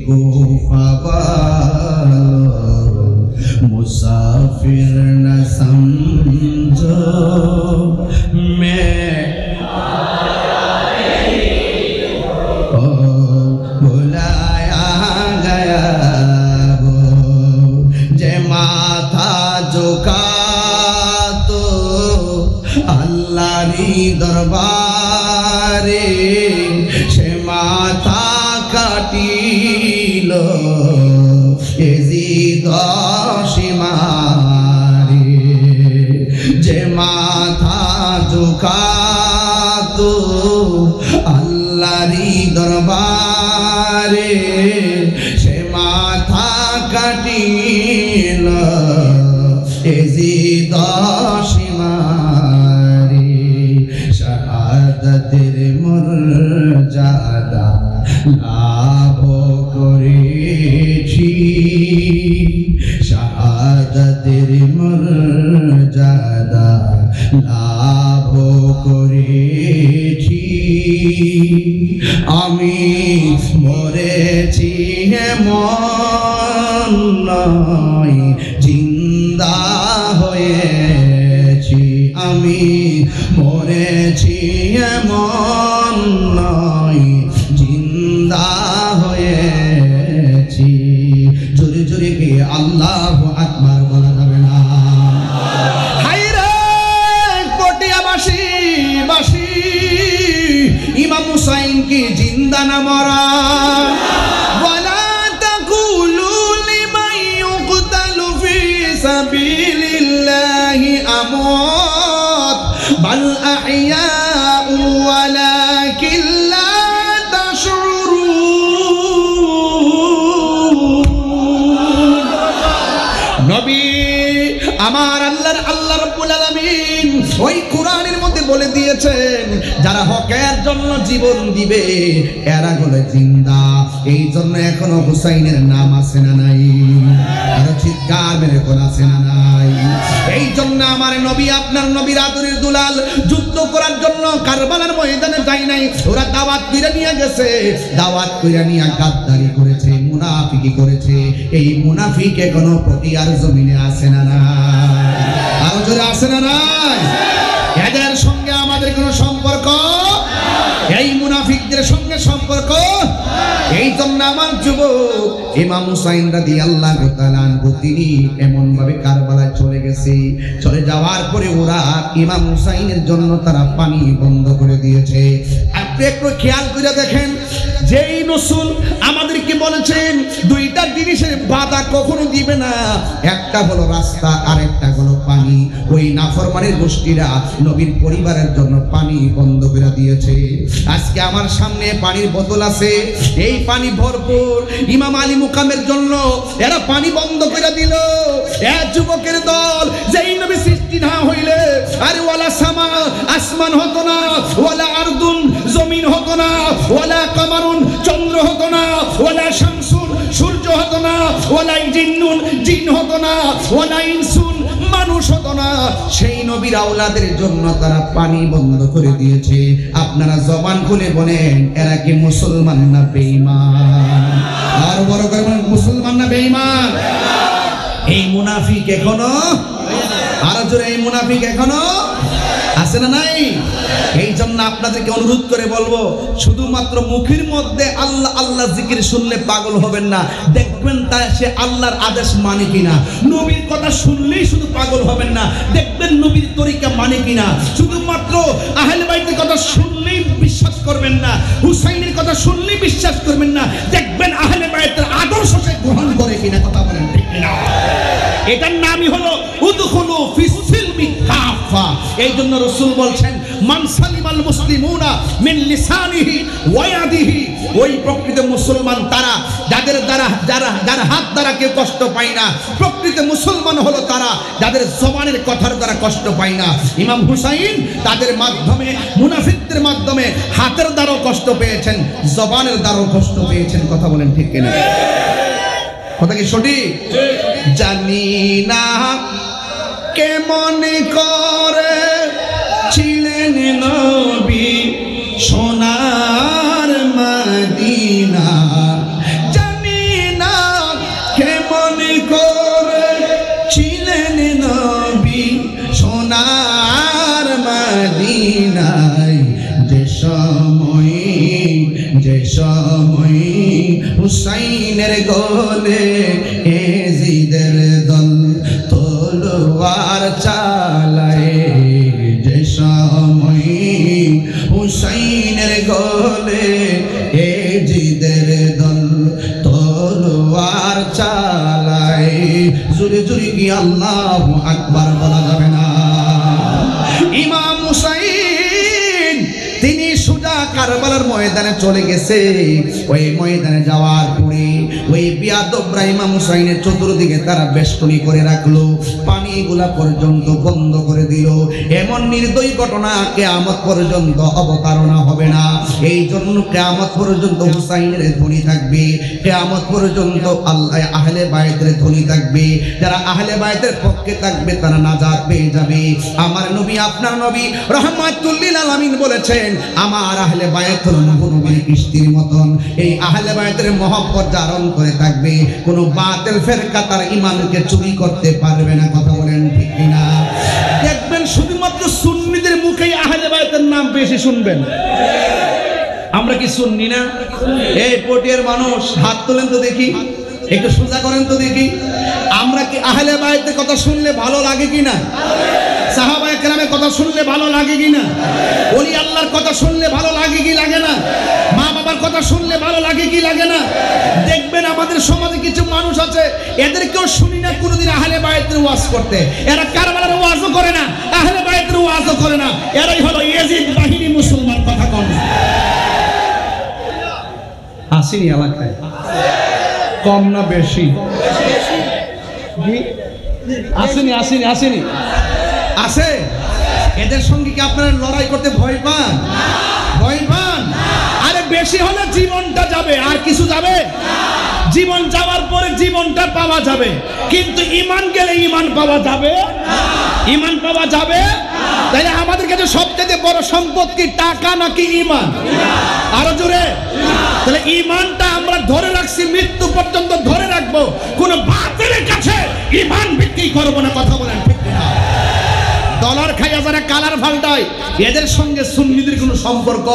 को मुसाफिर न समझो, मैं बुलाया गया वो, जे माथा झुका तो अल्लाह दरबारे, से माथा কাটিল এজিদ সীমারে, যে মাথা ঝুকাতো আল্লাহরি দরবারে, সে মাথা কাটিল এজিদ সীমারে। শাহাদাতের মর্যাদা লাভ করেছি, শাহাদাতের মর্যাদা লাভ করেছি, আমি মরেছি এমন নয়, জিন্দা হয়েছি, আমি মরেছি এমন নয়, জিন্দা হয়েছি। জোরে জোরে গিয়ে আল্লাহু আকবার বলা যাবে না? হায়রে পটিয়াবাসী বাসী, ইমাম হুসাইন কি জিন্দা না মরা? ওয়ালা তাকুলু লিমান ইউকতালু ফি সাবিলিল্লাহি আমওয়াত বাল আহইয়াউ ওয়ালাকিন লা নবী আমার আল্লাহ রাব্বুল আলামিন ওই কোরআনের মধ্যে বলে দিয়েছেন, যারা হকের জন্য জীবন দিবে এরা হলো জিন্দা। এই জন্য এখনো হুসাইনের নাম আছে না নাই? আর চিৎকার মেরে কোন আছে না নাই? এই জন্য আমার নবী, আপনার নবীর আদরের দুলাল যুদ্ধ করার জন্য কারবালার ময়দানে যায় নাই। ওরা দাওয়াত করে নিয়ে গেছে, দাওয়াত করে নিয়ে গাদ্দারি করেছে, মুনাফিকি করেছে। এই মুনাফিক এখনো প্রতিয়ার জমিনে আছে না নাই? আরো জোরে আছে না নাই? এদের সঙ্গে আমাদের কোনো সম্পর্ক, এই মুনাফিকদের সঙ্গে সম্পর্ক। এই জন্য আমার যুবক ইমাম হুসাইন রাদিয়াল্লাহু তাআলা আনহু তিনি এমন ভাবে কারবালায় চলে গেছে। চলে যাওয়ার পরে ওরা ইমাম হুসাইনের জন্য তারা পানি বন্ধ করে দিয়েছে। আপনি একটু খেয়াল করে দেখেন, যেই রাসূল আমাদেরকে বলেছেন দুইটা জিনিসের বাধা কখনো দিবে না, একটা হলো রাস্তা আর একটা হলো পানি। ওই নাফরমানের গোষ্ঠীরা নবীর পরিবারের জন্য পানি বন্ধ করে দিয়েছে। আজকে আমার সামনে পানির বোতল আছে, এই পানি ভরপুর। ইমাম আলী মুকামের জন্য এরা পানি বন্ধ করে দিল। এক যুবকের দল, যেই নবী সৃষ্টি না হইলে আরে ওয়ালা সামা আসমান হতো না, ওয়ালা আরদুন জমিন হতো না, ওয়ালা কামারুন চন্দ্র হতো না, ওয়ালা শামসুন সূর্য হতো না, ওয়ালা জিন্নুন জিন হতো না, ওয়ালা ইনসুন মানুষ হতো না। সেই নবীর আওলাদের জন্য তারা পানি বন্ধ করে দিয়েছে। আপনারা জবান খুলে বলেন, এরা কি মুসলমান না বেঈমান? আর বড় করে বলেন, মুসলমান না বেঈমান? এই মুনাফিক এখনো, আর জোরে এই মুনাফিক এখনো আছে না নাই? এই জন্য আপনাদেরকে অনুরোধ করে বলবো, শুধুমাত্র মুখের মধ্যে আল্লাহ আল্লাহ জিকির শুনলে পাগল হবেন না। দেখবেন তা সে আল্লাহর আদেশ মানে কিনা। নবীর কথা শুনলেই শুধু পাগল হবেন না, দেখবেন নবীর তরিকা মানে কিনা। শুধুমাত্র আহলে বাইতের কথা শুনলেই বিশ্বাস করবেন না, হুসাইনের কথা শুনলেই বিশ্বাস করবেন না, দেখবেন আহলে বাইতের আদর্শ সে গ্রহণ করে কিনা। কথা বলেন ঠিক কিনা? এটার নামই হলো উদখুলু ফিস সিলমি কাফা। এই জন্য রাসূল বলছেন, মান সালিমাল মুসলিমুনা মিন লিসানিহি ওয়া ইয়াদিহি। ওই প্রকৃত মুসলমান তারা যাদের দ্বারা যারা হাত দ্বারা কেউ কষ্ট পায় না। প্রকৃত মুসলমান হলো তারা যাদের জবানের কথার দ্বারা কষ্ট পায় না। ইমাম হুসাইন তাদের মাধ্যমে, মুনাফিকদের মাধ্যমে হাতের দ্বারাও কষ্ট পেয়েছেন, জবানের দ্বারাও কষ্ট পেয়েছেন। কথা বলেন ঠিক কিনা? কথা কি সঠিক? জানি না কেমন করে ছিলেন নবী সোনার মদিনা। জানি না কেমন করে ছিলেন নবী সোনার মদিনায়। যে সময় হুসাইনের গলে এজিদের দল তলোয়ার চালায়। যে সময় হুসাইনের গলে এজিদের দল তলোয়ার চালায়। জোরে জোরে কি আল্লাহু আকবার বলা যাবে না? ইমাম হুসাইন তিনি সোজা কারবালার ময়দানে চলে গেছে। ওই ময়দানে যাওয়ার পরে ওই বিয়াদব ইমাম হুসাইনের চতুর্দিকে তারা বেষ্টনী করে রাখলো, পানিগুলা পর্যন্ত বন্ধ করে দিল। এমন নির্দয়ী ঘটনা কিয়ামত পর্যন্ত অবতারণা হবে না। এই জন্য কিয়ামত পর্যন্ত হুসাইনের ধ্বনি থাকবে, কিয়ামত পর্যন্ত আল্লাহ আহলে বাইতের ধ্বনি থাকবে। যারা আহলে বাইতের পক্ষে থাকবে তারা নাজাত পেয়ে যাবে। আমার নবী, আপনার নবী রাহমাতুল লিল আলামিন বলেছেন, আমার আহলে বায়াত হলো নবীর কিস্তির মতন। এই আহলে বায়াতের মহব্বত যার অন্তরে থাকবে, কোন বাতিল ফেরকা তার ঈমানকে চুরি করতে পারবে না। কথা বলেন ঠিক কিনা? দেখবেন শুধুমাত্র সুন্নিদের মুখেই আহলে বায়াতের নাম বেশি শুনবেন। আমরা কি সুন্নি না? এই পটিয়ার মানুষ হাত তোলেন তো দেখি, একটু সোজা করেন তো দেখি। আমরা কি আহলে বায়াতের কথা শুনলে ভালো লাগে কিনা? সাহাবায়ে কেরামের কথা শুনলে ভালো লাগে কিনা? ওলি আল্লাহর কথা শুনলে ভালো লাগে কি লাগে না? মা বাবার কথা শুনলে ভালো লাগে কি লাগে না? দেখবেন আমাদের সমাজে কিছু মানুষ আছে, এদেরকেও শুনি না কোনোদিন আহলে বায়াতের ওয়াজ করতে। এরা কারবালার ওয়াজও করে না, আহলে বায়াতের ওয়াজও করে না। এরাই হলো ইয়াজিদ বাহিনী মুসলমান। কথা কন আসেনি এলাকায়? কম না বেশি? আসেনি আসেনি আসেনি আছে। এদের সঙ্গে কি আপনারা লড়াই করতে ভয় পান? ভয় পান? আরে বেশি হলে জীবনটা যাবে, আর কিছু যাবে? জীবন যাওয়ার পরে জীবনটা পাওয়া যাবে, কিন্তু ঈমান গেলে ঈমান পাওয়া যাবে? ঈমান পাওয়া যাবে? তাইলে আমাদের কাছে সবচেয়ে বড় সম্পদ কি, টাকা নাকি ঈমান? আরো জোরে। তাহলে ঈমানটা আমরা ধরে রাখছি, মৃত্যু পর্যন্ত ধরে রাখবো। কোন বাতিলের কাছে ঈমান বিক্রি করবো না। কথা বলেন ঠিক না? ডলার খাইয়া যারা কালার ফাল্টায়, এদের সঙ্গে সুন্নিদের কোনো সম্পর্ক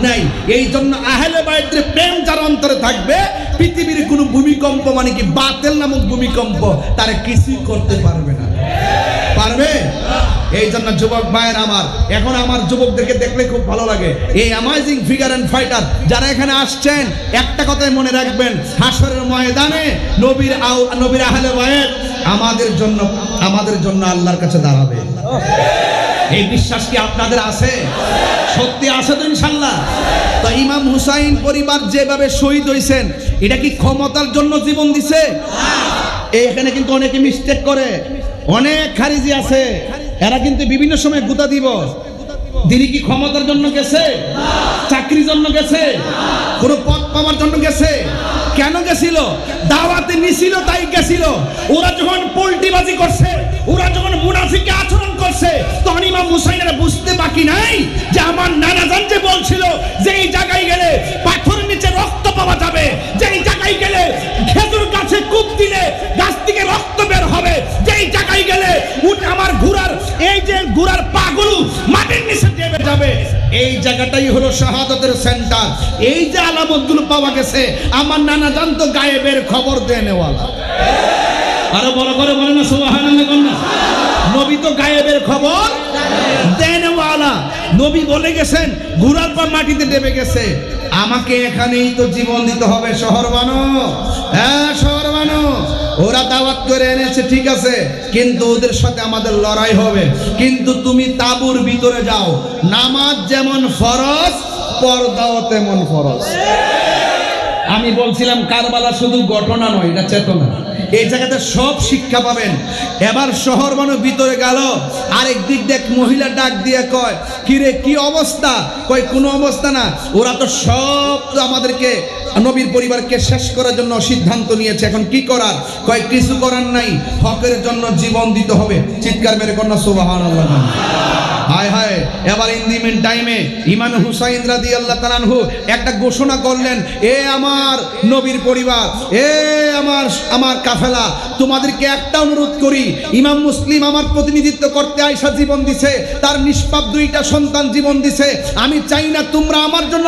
নাই। এই জন্য আহলে বায়াতের প্রেম যার অন্তরে থাকবে, পৃথিবীর কোনো ভূমিকম্প, মানে কি বাতিল নামক ভূমিকম্প, তারা কিছুই করতে পারবে না। পারবে? এই জন্য যুবক ভাইয়ের আমার, এখন আমার যুবকদেরকে দেখলে খুব ভালো লাগে। এই অ্যামাজিং ফিগার অ্যান্ড ফাইটার যারা এখানে আসছেন, একটা কথাই মনে রাখবেন, হাসরের ময়দানে নবীর আহলে বাইত আমাদের জন্য আল্লাহর কাছে দাঁড়াবে। এই বিশ্বাস কি আপনাদের আছে? সত্যি আছে তো ইনশাআল্লাহ? তো ইমাম হুসাইন পরিবার যেভাবে শহীদ হয়েছেন, এটা কি ক্ষমতার জন্য জীবন দিছে? এখানে কিন্তু অনেকে মিস্টেক করে, অনেক খারিজি আছে, এরা কিন্তু বিভিন্ন সময় গুতা দিব। তিনি কি ক্ষমতার জন্য গেছে? চাকরির জন্য গেছে? কোন পদ পাওয়ার জন্য গেছে? কেন গেছিল? দাওয়াতে নিছিল তাই গেছিল। ওরা যখন পোল্টিবাজি করছে, ওরা যখন মুনাফিকে আচরণ করছে, তখন ইমাম হুসাইনের বুঝতে বাকি নাই যে আমার নানা জান যে বলছিল যে এই জায়গায় গেলে পাথরের নিচে রক্ত পাওয়া যাবে, যে এই জায়গায় গেলে খেজুর গাছে কূপ দিলে গাছ থেকে রক্ত বের হবে, যে এই জায়গায় গেলে আমার ঘোড়ার এই যে ঘোড়ার পাগুলো মাটির নিচে দেবে যাবে, এই জায়গাটাই হলো শাহাদাতের সেন্টার। এই যে আলামতগুলো পাওয়া গেছে, আমার নানা জান তো গায়েবের খবর দেনেওয়ালা। আরো বড় করে বলেন না সুবহানাল্লাহ। নবী তো গায়েবের খবর দেনেওয়ালা। নবী বলে গেছেন ঘোড়ার পা মাটিতে দেবে গেছে। আমাকে এখানেই তো জীবন দিতে হবে। শহর বানো, হ্যাঁ শহর বানো। ওরা দাওয়াত করে এনেছে ঠিক আছে, কিন্তু ওদের সাথে আমাদের লড়াই হবে। কিন্তু তুমি তাঁবুর ভিতরে যাও, নামাজ যেমন ফরজ, পর্দাও তেমন ফরজ। আমি বলছিলাম কারবালা শুধু ঘটনা নয়, এটা চেতনা। এই জায়গাতে সব শিক্ষা পাবেন। এবার শহর মানুষ ভিতরে গেল, আরেক দিক দেখ মহিলা ডাক দিয়ে কয়, কিরে কি অবস্থা? কয় কোনো অবস্থা না, ওরা তো সব আমাদেরকে নবীর পরিবারকে শেষ করার জন্য সিদ্ধান্ত নিয়েছে, এখন কি করার? কয় কিছু করার নাই, হকের জন্য জীবন দিতে হবে। চিৎকার মেরে কন্যা সুবহানাল্লাহ। হায় হায়। এবার ইন দি মিন টাইমে ইমাম হুসাইন রাদিয়াল্লাহু তাআলা আনহু একটা ঘোষণা করলেন, এ আমার নবীর পরিবার, এ আমার কাফেলা, তোমাদেরকে একটা অনুরোধ করি। ইমাম মুসলিম আমার প্রতিনিধিত্ব করতে আয়সা জীবন দিছে, তার নিষ্পাপ দুইটা সন্তান জীবন দিছে। আমি চাই না তোমরা আমার জন্য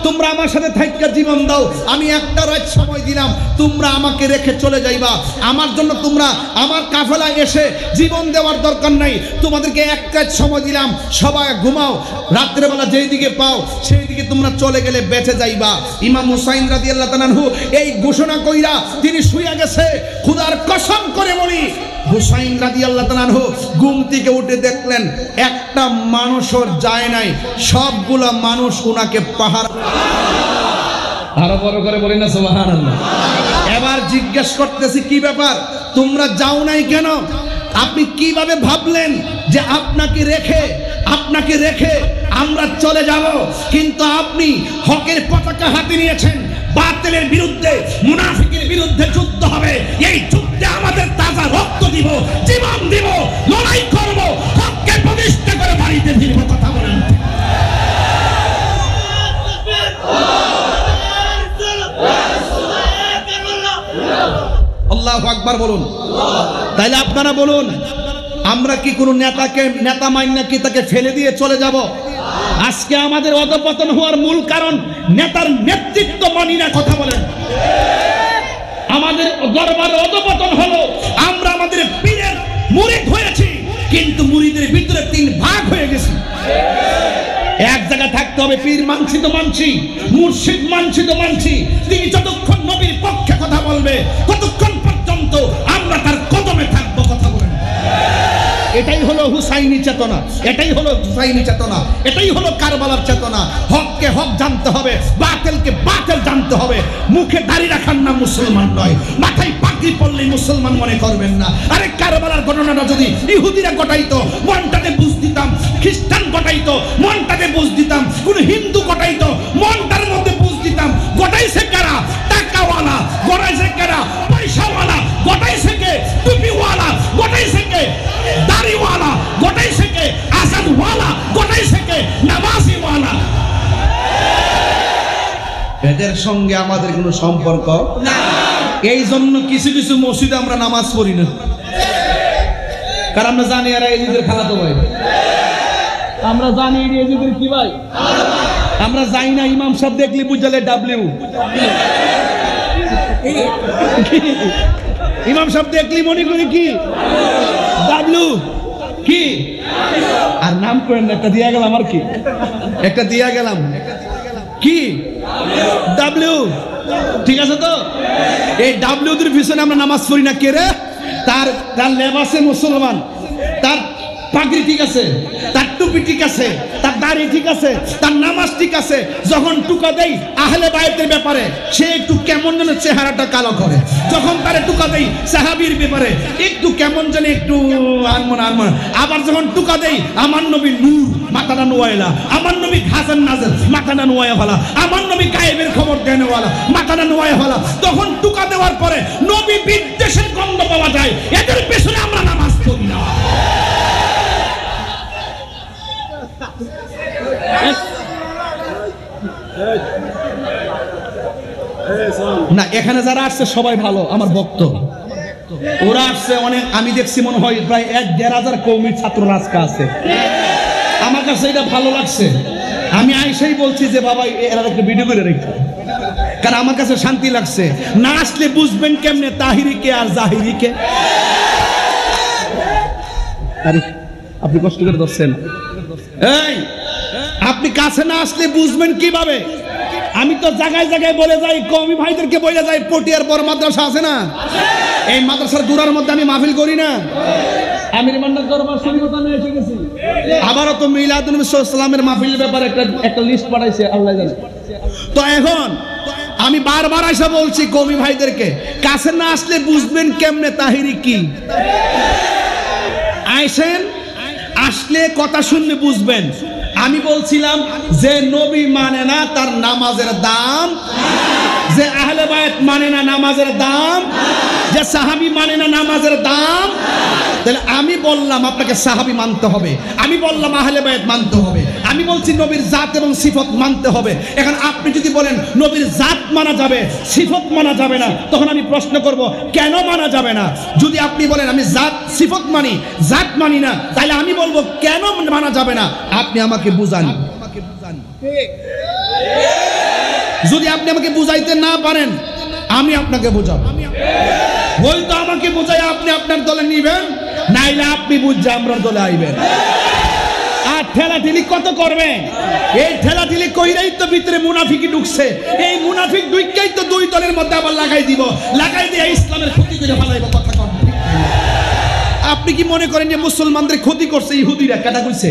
তোমরা আমার সাথে থাইকা জীবন দাও। আমি একটা রাত সময় দিলাম, তোমরা আমাকে রেখে চলে যাইবা। আমার জন্য তোমরা আমার কাফেলায় এসে জীবন দেওয়ার দরকার নাই। তোমাদেরকে এক রাত সময় দিলাম, সবাই ঘুমাও, রাত্রেবেলা যেই দিকে পাও সেই দিকে তোমরা চলে গেলে বেঁচে যাইবা। ইমাম হুসাইন রাদিয়াল্লাহু তাআলা আনহু এই ঘোষণা কইরা তিনি শুয়ে গেছে। খোদার কসম করে বলি, হুসাইন রাদিয়াল্লাহু তাআলা আনহু ঘুম থেকে উঠে দেখলেন একটা মানুষও যায় নাই, সবগুলা মানুষ উনাকে পাহাড়। আরো বড় করে বলি না সুবহানাল্লাহ। এবার জিজ্ঞেস করতেছি, কি ব্যাপার তোমরা যাও নাই কেন? আপনি কিভাবে ভাবলেন যে আপনাকে রেখে আমরা চলে যাব? কিন্তু আপনি হকের পতাকা হাতে নিয়েছেন, বাতিলের বিরুদ্ধে মুনাফিকের বিরুদ্ধে যুদ্ধ হবে। এই যুদ্ধে আমাদের তাজা রক্ত দিব, জীবন দিব, লড়াই করব, হককে প্রতিষ্ঠা করে বাড়িতে ফিরব। কথা বলেন। আল্লাহু আকবার বলুন। তাইলে আপনারা বলুন, আমরা কি কোনো নেতা মাইন্না কি তাকে ফেলে দিয়ে চলে যাব? আজকে আমাদের অধঃপতন হওয়ার মূল কারণ নেতার নেতৃত্ব মানি না। কথা বলেন। আমাদের দরবারে অধঃপতন হলো, আমরা আমাদের পীরের মুরিদ হয়েছি, কিন্তু মুরিদের ভিতরে তিন ভাগ হয়ে গেছে। এক জায়গায় থাকতে হবে, পীর মানছি তো মানছি, মুর্শিদ মানছি তো মানছি। তিনি যতক্ষণ নবীর পক্ষে কথা বলবে ততক্ষণ পর্যন্ত আমরা তার কদমে থাকবো। কথা বলেন। এটাই হলো হুসাইনি চেতনা, এটাই হলো হুসাইনি চেতনা, এটাই হলো কারবালার চেতনা। হককে হক জানতে হবে, বাতিলকে বাতিল জানতে হবে। মুখে দাড়ি রাখার নাম মুসলমান নয়, মাথায় পাগড়ি পরলে মুসলমান মনে করবেন না। আরে কারবালার ঘটনাটা যদি ইহুদিরা ঘটাইতো মনটাতে বুঝ দিতাম, খ্রিস্টান ঘটাইতো মনটাতে বুঝ দিতাম, কোন হিন্দু ঘটাইতো মনটার মধ্যে বুঝ দিতাম। ঘটাইছে কারা? টাকাওয়ালা। ঘটাইছে কারা? পয়সাওয়ালা। ঘটাইছে কে? টুপিওয়ালা। ঘটাইছে কে? দাড়িওয়ালা। ঘটাইছে কে? আসাদওয়ালা। ঘটাইছে কে? নামাজিওয়ালা। এদের সঙ্গে আমাদের কোনো সম্পর্ক না। এই জন্য কিছু কিছু মসজিদে আমরা নামাজ পড়ি না, কারণ আমরা জানি এরা এজিদের খালাতো ভাই। আমরা জানি এজিদের কি ভাই। আমরা যাই না, ইমাম সাহেব দেখলি বুঝালে ডাব্লিউ। ইমাম সাহেব দেখলি মনে করি কি ডাব্লিউ। কি আর নাম করেন না, একটা দিয়া গেলাম আর কি, একটা দিয়া গেলাম কি ডাব্লিউ, ঠিক আছে তো? এই ডাব্লিউ দের পিছনে আমরা নামাজ পড়ি না। কে রে? তার লেবাসে মুসলমান, তার পাগড়ি ঠিক আছে, তার টুপি ঠিক আছে, তার দাড়ি ঠিক আছে, তার নামাজ ঠিক আছে। যখন টুকা দেই আহলে বাইতের ব্যাপারে সে একটু কেমন যেন চেহারাটা কালো করে। যখন তারে টুকা দেই সাহাবীর ব্যাপারে একটু কেমন যেন একটু আনমনা। আবার যখন টুকা দেই আমার নবী নূর, মাথাটা নোয়াইলা, আমার নবী হাসান নাজের, মাথাটা নোয়াইয়া ফেলা, আমার নবী গায়েবের খবর দেনেওয়ালা, মাথাটা নোয়াইয়া ফেলা। তখন টুকা দেওয়ার পরে নবী বিদ্বেষের গন্ধ পাওয়া যায়, এদের পেছনে আমরা নামাজ পড়ি না। না, এখানে যারা আসছে সবাই ভালো, আমার ভক্ত। ওরা আসছে অনেক, আমি দেখছি মনে হয় প্রায় ১-১.৫০০ কওমির ছাত্র রাজকা আছে। আমার কাছে এটা ভালো লাগছে। আমি আইসাই বলছি যে বাবা এরা একটা ভিডিও করে রেখে, কারণ আমার কাছে শান্তি লাগছে। না আসলে বুঝবেন কেমনে তাহিরিকে আর জাহিরিকে। আরে আপনি কষ্ট করে ধরছেন, এই আপনি কাছে না আসলে বুঝবেন কিভাবে? আমি তো জায়গায় জায়গায় বলে যাই, কওমি ভাইদেরকে বলে যাই, পটিয়ার বড় মাদ্রাসা আছে না, এই মাদ্রাসার দুরার মধ্যে আমি মাহফিল করি না। আমির মান্নার দরবার শরীফে আমি এসে গেছি। আবারও তো মিলাদুন নবী সাল্লাল্লাহু আলাইহি ওয়াসাল্লামের মাহফিলের ব্যাপারে একটা লিস্ট পাঠাইছে, আল্লাহ জানে। তো এখন আমি বারবার আইসা বলছি কওমি ভাইদেরকে, কাছে না আসলে বুঝবেন কেমনে তাহিরি কি। আইসেন, আসলে কথা শুনলে বুঝবেন। আমি বলছিলাম যে নবী মানে না তার নামাজের দাম, যে আহলে বায়াত মানে না নামাজের দাম, যে সাহাবী মানে না নামাজের দাম। তাহলে আমি বললাম আপনাকে সাহাবী মানতে হবে, আমি বললাম আহলে বায়াত মানতে হবে, আমি বলছি নবীর জাত এবং সিফত মানতে হবে। এখন আপনি যদি বলেন নবীর জাত মানা যাবে, সিফত মানা যাবে না, তখন আমি প্রশ্ন করব কেন মানা যাবে না? যদি আপনি বলেন আমি জাত সিফত মানি, জাত মানি না, তাহলে আমি বলবো কেন মানা যাবে না, আপনি আমাকে বুঝান। যদি আপনি আমাকে বুঝাইতে না পারেন আমি আপনাকে বুঝাবো। হয়তো আমাকে বুঝাই আপনি আপনার দলে নিবেন, নাইলে আপনি বুঝে আমরা দলে আইবেন। আর ঠেলাঠেলি কত করবে? এই ঠেলাঠেলি কইরাই তো ভিতরে মুনাফিকি ঢুকছে। এই মুনাফিক ঢুককেই তো দুই দলের মধ্যে আবার লাগাই দিব, লাগাই দিয়ে ইসলামের ক্ষতি করে ফেলাইব। কথা কন। আপনি কি মনে করেন যে মুসলমানদের ক্ষতি করছে ইহুদিরা? কেটা কইছে?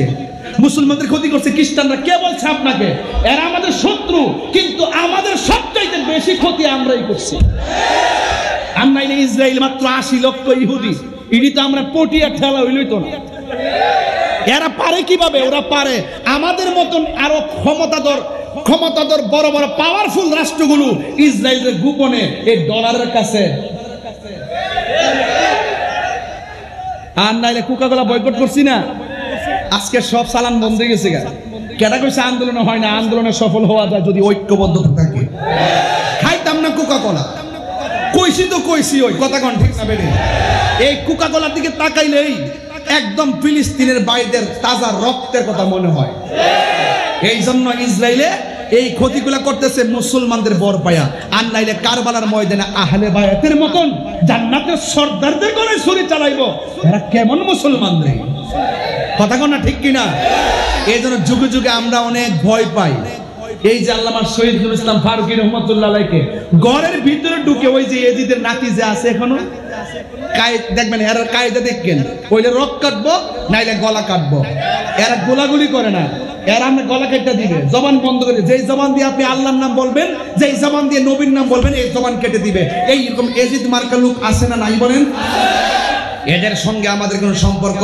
মুসলমানদের ক্ষতি করছে খ্রিস্টানরা। কে বলছে আপনাকে? এরা আমাদের শত্রু, কিন্তু আমাদের সবচাইতে বেশি ক্ষতি আমরাই করছি। আমরা ইসরায়েল মাত্র ৮০ লক্ষ ইহুদি, ইডি তো আমরা পটিয়া ঠেলা হইলই তো না। এরা পারে কিভাবে? ওরা পারে আমাদের মতন আরো ক্ষমতাধর বড় বড় পাওয়ারফুল রাষ্ট্রগুলো ইসরায়েলের গোপনে এই ডলারের কাছে। আর নাইলে কোকাকোলা বয়কট করছি না, আজকে সব চালান বন্ধ হয়ে গেছে। কেটা কইছে আন্দোলনে হয় না? আন্দোলনে সফল হওয়া যায় যদি ঐক্যবদ্ধতা থাকে। খাইতাম না কোকাকোলা, কইছি তো কইছি, ওই কথা কোন ঠিক না বেড়ে। এই কোকাকোলার দিকে তাকাইলেই একদম ফিলিস্তিনের ভাইদের তাজা রক্তের কথা মনে হয়। এই জন্য ইসরায়েলে এই ক্ষতিগুলা করতেছে মুসলমানদের বর পায়া। আর নাইলে কারবালার ময়দানে আহলে বায়াতের মতন জান্নাতের সর্দারদের গলায় ছুরি চালাইবো। এরা কেমন মুসলমান রে? কথা কোন না ঠিক কিনা? এই জন্য যুগে যুগে আমরা অনেক ভয় পাই। এই যে আল্লামা শহীদুল ইসলাম ফারুকী রহমতুল্লাহ আলাইকে ঘরের ভিতরে ঢুকে ওই যে এজিদের নাতি যে আছে এখনো দেখবেন, এরা কায়দা দেখবেন, ওইলে রক কাটবো নাইলে গলা কাটবো। এরা গোলাগুলি করে না, এরা আমরা গলা কেটে দিবে, জবান বন্ধ করে। যেই জবান দিয়ে আপনি আল্লাহর নাম বলবেন, যেই জবান দিয়ে নবীর নাম বলবেন, এই জবান কেটে দিবে। এইরকম এজিদ মার্কা লোক আছে না নাই বলেন? এদের সঙ্গে আমাদের কোনো সম্পর্ক।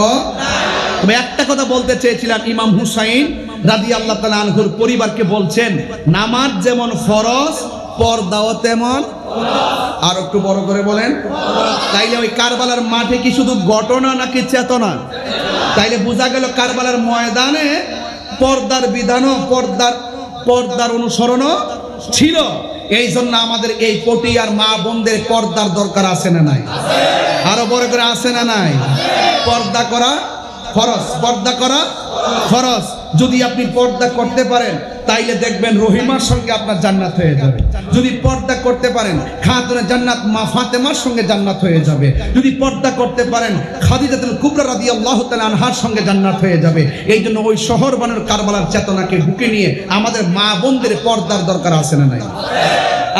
তবে একটা কথা বলতে চেয়েছিলাম, ইমাম হুসাইন রাদিয়াল্লাহু তাআলা আনহুর পরিবারকে বলছেন, নামাজ যেমন ফরজ, পর্দাও তেমন। আর একটু বড় করে বলেন। তাইলে ওই কারবালার মাঠে কি শুধু ঘটনা নাকি চেতনা? তাইলে বোঝা গেল কারবালার ময়দানে পর্দার বিধানও, পর্দার অনুসরণও ছিল। এই জন্য আমাদের এই পটিয়ার মা বোনদের পর্দার দরকার আছে না নাই? আরো বড় করে আছে না নাই? পর্দা করা ফরজ, পর্দা করা ফরজ। যদি আপনি পর্দা করতে পারেন তাইলে দেখবেন রহিমার সঙ্গে আপনার জান্নাত হয়ে যাবে। যদি পর্দা করতে পারেন খাতুনে জান্নাত মা ফাতেমার সঙ্গে জান্নাত হয়ে যাবে। যদি পর্দা করতে পারেন খাদিজাতুল কুবরা রাদিয়াল্লাহু তাআলা আনহার সঙ্গে জান্নাত হয়ে যাবে। এই জন্য ওই শহর বানানোর কারবালার চেতনাকে বুকে নিয়ে আমাদের মা বোনদের পর্দার দরকার আছে না নাই?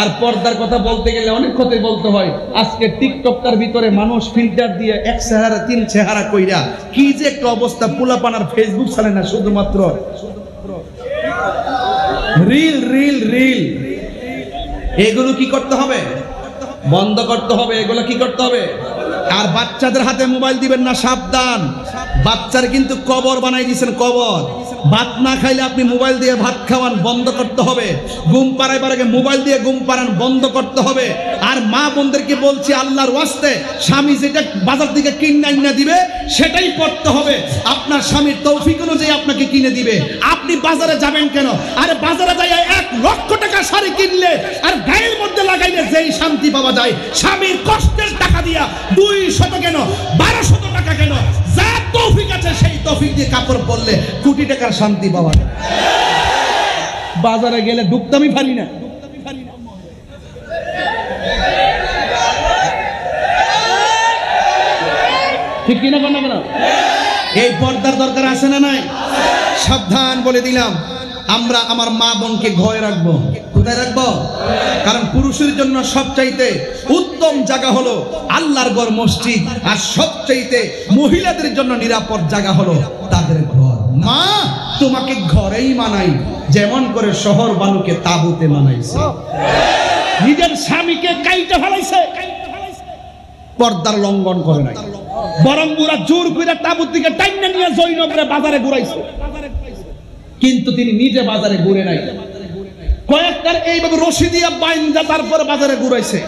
আর পর্দার কথা বলতে গেলে অনেক কথাই বলতে হয়। আজকে টিকটকটার ভিতরে মানুষ ফিল্টার দিয়ে এক চেহারা তিন চেহারা কইরা কি যে একটা অবস্থা, পোলাপানার ফেসবুক চলে না, শুধুমাত্র রিল রিল রিল। এগুলো কি করতে হবে? বন্ধ করতে হবে। এগুলো কি করতে হবে? আর বাচ্চাদের হাতে মোবাইল দিবেন না, সাবধান। বাচ্চার কিন্তু কবর বানাই দিয়েছেন, কবর। ভাত না খাইলে আপনি মোবাইল দিয়ে ভাত খাওয়ান, বন্ধ করতে হবে। ঘুম পাড়াইবার আগে মোবাইল দিয়ে ঘুম পাড়ান, বন্ধ করতে হবে। আর মা বোনদেরকে বলছি, আল্লাহর ওয়াস্তে স্বামী যেটা বাজার থেকে কিনে দিবে সেটাই পড়তে হবে। আপনার স্বামীর তৌফিক অনুযায়ী আপনাকে কিনে দিবে। আপনি বাজারে যাবেন কেন? আরে বাজারে যাই 1 লক্ষ টাকা শাড়ি কিনলে আর গায়ের মধ্যে লাগাইলে যেই শান্তি পাওয়া যায়, স্বামীর কষ্টের টাকা দিয়া 200 কেন 1200 টাকা কেন, যা তৌফিক আছে সেই তৌফিক দিয়ে কাপড় পরলে কোটি টাকার শান্তি পাওয়া যায়। বাজারে গেলে ঢুকতামই পারি না। ঠিক কিনা কোন না? এই পর্দার দরকার আছে না নাই? সাবধান বলে দিলাম, আমরা আমার মা বোনকে ঘরে রাখবো। কোথায় রাখবো? কারণ পুরুষের জন্য সবচাইতে উত্তম জায়গা হলো আল্লাহর ঘর, মসজিদ। আর সবচাইতে মহিলাদের জন্য নিরাপদ জায়গা হলো তাদের ঘর। মা তোমাকে ঘরেই মানাই, যেমন করে শহর বালুকে তাঁবুতে মানাইছে। নিজের স্বামীকে কাইটা ফেলাইছে, পর্দার লঙ্ঘন করে নাই, বরং ওরা জোর করে তাঁবুর দিকে টাইনা নিয়ে জৈনবরে বাজারে ঘুরাইছে। কিন্তু তিনি নিজে বাজারে ঘুরে নাই, কয়েকটার এইভাবে রশি দিয়ে বাইন্দা তারপরে বাজারে ঘুরাইছে।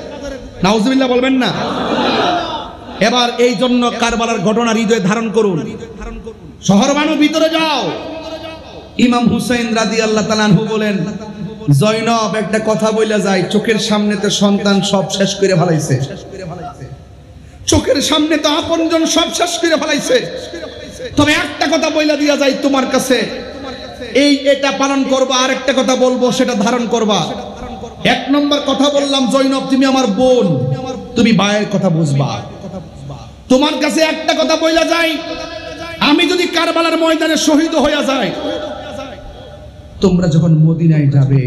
নাউজুবিল্লাহ বলবেন না? এবার এই জন্য কারবালার ঘটনা হৃদয়ে ধারণ করুন। শহর বানু ভিতরে যাও। ইমাম হুসাইন রাদিয়াল্লাহু তাআলা আনহু বলেন, জয়নব একটা কথা বইলা যায়, চোখের সামনে তো সন্তান সব শেষ করে ফেলাইছে, চোখের সামনে তো আপনজন সব শেষ করে ফেলাইছে, তবে একটা কথা বইলা দিয়া যায় তোমার কাছে, এটা পালন করবা, আর একটা কথা বলবো সেটা ধারণ করবা। 1 নম্বর কথা বললাম, জয়নব তুমি আমার বোন, তুমি ভাইয়ের কথা বুঝবা। তোমার কাছে একটা কথা বইলা যায়, আমি যদি কারবালার ময়দানে শহীদ হয়ে যাই, তোমরা যখন মদিনায় যাবে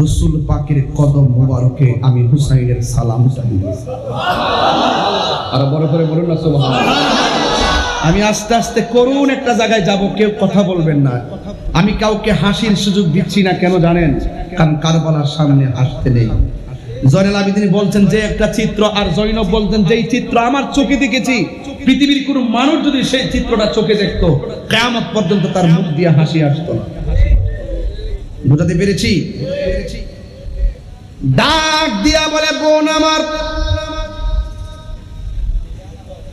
রাসূল পাকের কদম মোবারকে আমি হুসাইনের সালাম জানাবো। আর বড় করে বলুন না সুবহানাল্লাহ। আমি আস্তে আস্তে করুন একটা জায়গায় যাব, কেউ কথা বলবেন না। আমি কাউকে হাসির সুযোগ দিচ্ছি না, কেন জানেন? কারণ কারবালার সামনে হাসতে নেই। জয়নুল আবেদিন বলছেন যে একটা চিত্র, আর জয়নব বলতেন যেই চিত্র আমার চোখে দেখেছি, পৃথিবীর কোনো মানুষ যদি সেই চিত্রটা চোখে দেখতো, কিয়ামত পর্যন্ত তার মুখ দিয়ে হাসি আসতো না। বুঝাতে পেরেছি? ডাক দিয়া বলে, বোন আমার,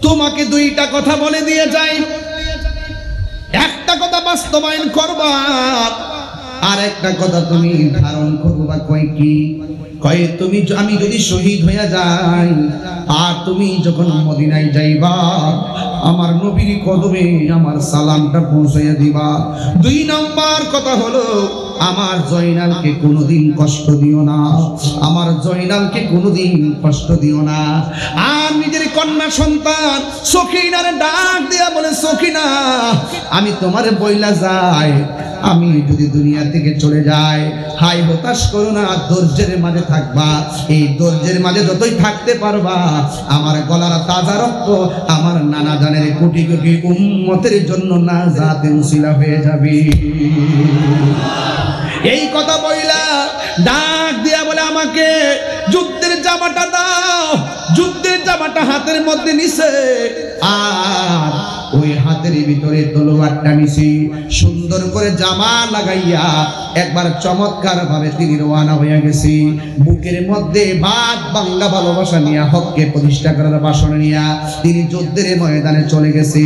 তোমাকে 2টা কথা বলে দিয়ে যাই, একটা কথা বাস্তবায়ন করবা, আর একটা কথা তুমি ধারণ করবা। কয় কি? কয় তুমি, আমি যদি শহীদ হয়ে যাই আর তুমি যখন মদিনায় যাইবা, আমার নবীর কদমে আমার সালামটা পৌঁছাইয়া দিবা। 2 নম্বর কথা হলো, আমার জয়নালকে কোনোদিন কষ্ট দিও না, আমার জয়নালকে কোনোদিন কষ্ট দিও না। আর নিজের কন্যা সন্তান সখিনারে ডাক দিয়া বলে, সখিনা আমি তোমারে বইলা যাই, আমি যদি দুনিয়া থেকে চলে যাই, হাই হতাশ করো না, ধৈর্যের মাঝে থাকবা। এই ধৈর্যের মাঝে যতই থাকতে পারবা, আমার গলার তাজা রক্ত আমার নানা জানের কোটি কোটি উম্মতের জন্য নাজাতে উসিলা হয়ে যাবে। এই কথা বইলা ডাক দিয়া বলে, আমাকে যুদ্ধের জামাটা দাও। যুদ্ধের জামাটা হাতের মধ্যে নিছে, আর ওই হাতের ভিতরে তলোয়ারটা নিছি। সুন্দর করে জামা লাগাইয়া একবার চমৎকার ভাবে তিনি রওনা হয়ে গেছি। বুকের মধ্যে ভাত বাংলা ভালোবাসা নিয়া, হককে প্রতিষ্ঠা করার বাসন নিয়া তিনি যুদ্ধের ময়দানে চলে গেছে।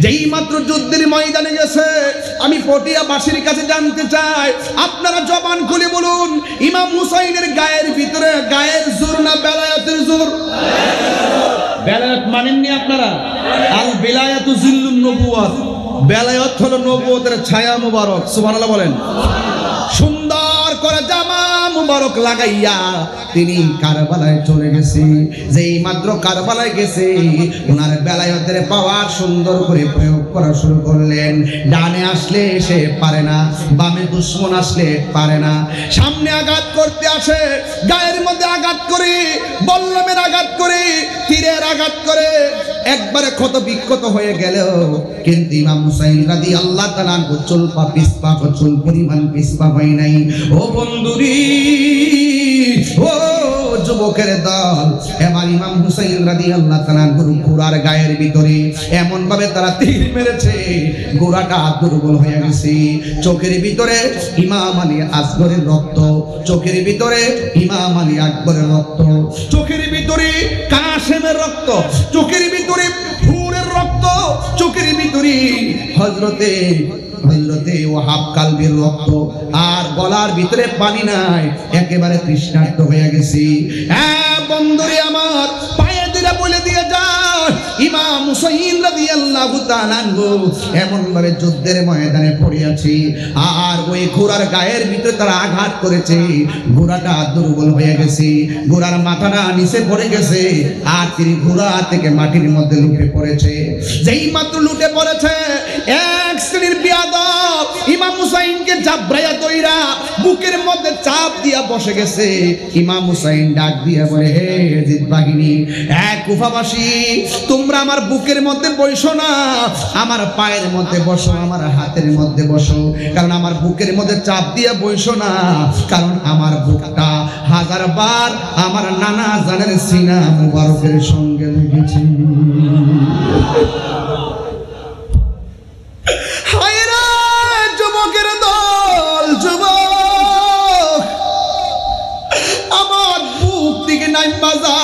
যেই মাত্র যুদ্ধের ময়দানে গেছে, আমি পটিয়াবাসীর কাছে জানতে চাই, আপনারা জবান খুলে বলুন, ইমাম হুসাইনের গায়ের ভিতরে গায়ের জোর না বেলায়েতের জোর? বেলায়েত মানেননি আপনারা? আল বেলায়েতু জিল্লুন নবুওয়াত, বেলায়েত হলো নবুয়তের ছায়া মুবারক, সুবহানাল্লাহ বলেন। সুন্দর করে জামা মুবারক লাগাইয়া তিনি কারবালায় চলে গেছে। যেই মাত্র কারবালায় গেছে, ওনার বেলায়েতের পাওয়ার সুন্দর করে প্রয়োগ করা শুরু করলেন। ডানে আসলে সে পারে না, বামে দুশমন আসলে পারে না, সামনে আঘাত করতে আসে, গায়ের মধ্যে আঘাত করে, বল্লমের আঘাত করে, তীরের আঘাত করে, একবারে ক্ষত বিক্ষত হয়ে গেল। কিন্তু ইমাম হুসাইন রাদিয়াল্লাহু তাআলা চুল পা পিছপা চুল পরিমাণ পিছপা হয় নাই। ও বন্ধুরি, ও যুবকের দল, এবার ইমাম হুসাইন রাদিয়াল্লাহু তাআলা ঘোড়ার গায়ের ভিতরে এমন ভাবে তারা তীর মেরেছে, ঘোড়াটা দুর্বল হয়ে গেছে। চোখের ভিতরে ইমাম আলী আসগরের রক্ত, চোখের ভিতরে ইমাম আলী আকবরের রক্ত, চোখের ভিতরে কাসেমের রক্ত, চোখের ভিতরে ফুরের রক্ত, চোখের ভিতরে হযরতে ওয়াহাব কালবির রক্ত, আর গলার ভিতরে পানি নাই, একেবারে তৃষ্ণার্ত হয়ে গেছি। হ্যাঁ বন্ধুরে আমার, পায়ে দিলে বলে দিয়ে যায় ইমাম হুসাইন রাদিয়াল্লাহু তাআলা এমন ভাবে যুদ্ধের ময়দানে পড়ে আছে, আর ওই ঘোড়ার গায়ের ভিতরে তারা আঘাত করেছে, ঘোড়াটা দুর্বল হয়ে গেছে, ঘোড়ার মাথাটা নিচে পড়ে গেছে, আর তিনি ঘোড়া থেকে মাটির মধ্যে লুটে পড়েছে। যেই মাত্র লুটে পড়েছে, এক শ্রেণীর বিয়াদব ইমাম হুসাইনকে জাবরায়া দইরা বুকের মধ্যে চাপ দিয়া বসে গেছে। ইমাম হুসাইন ডাক দিয়া বলে, হে ইয়াজিদ বাহিনী, এক কুফাবাসী, তোমরা আমার বুকের মধ্যে বসো না, আমার পায়ের মধ্যে বসো, আমার হাতের মধ্যে বসো, কারণ আমার বুকের মধ্যে চাপ দিয়া বসো না, কারণ আমার বুকটা 1000 বার আমার নানা জানের সিনা মুবারকের সঙ্গে লেগেছে। যুবকের দল, যুবক, আমার বুক থেকে নাই বাজা,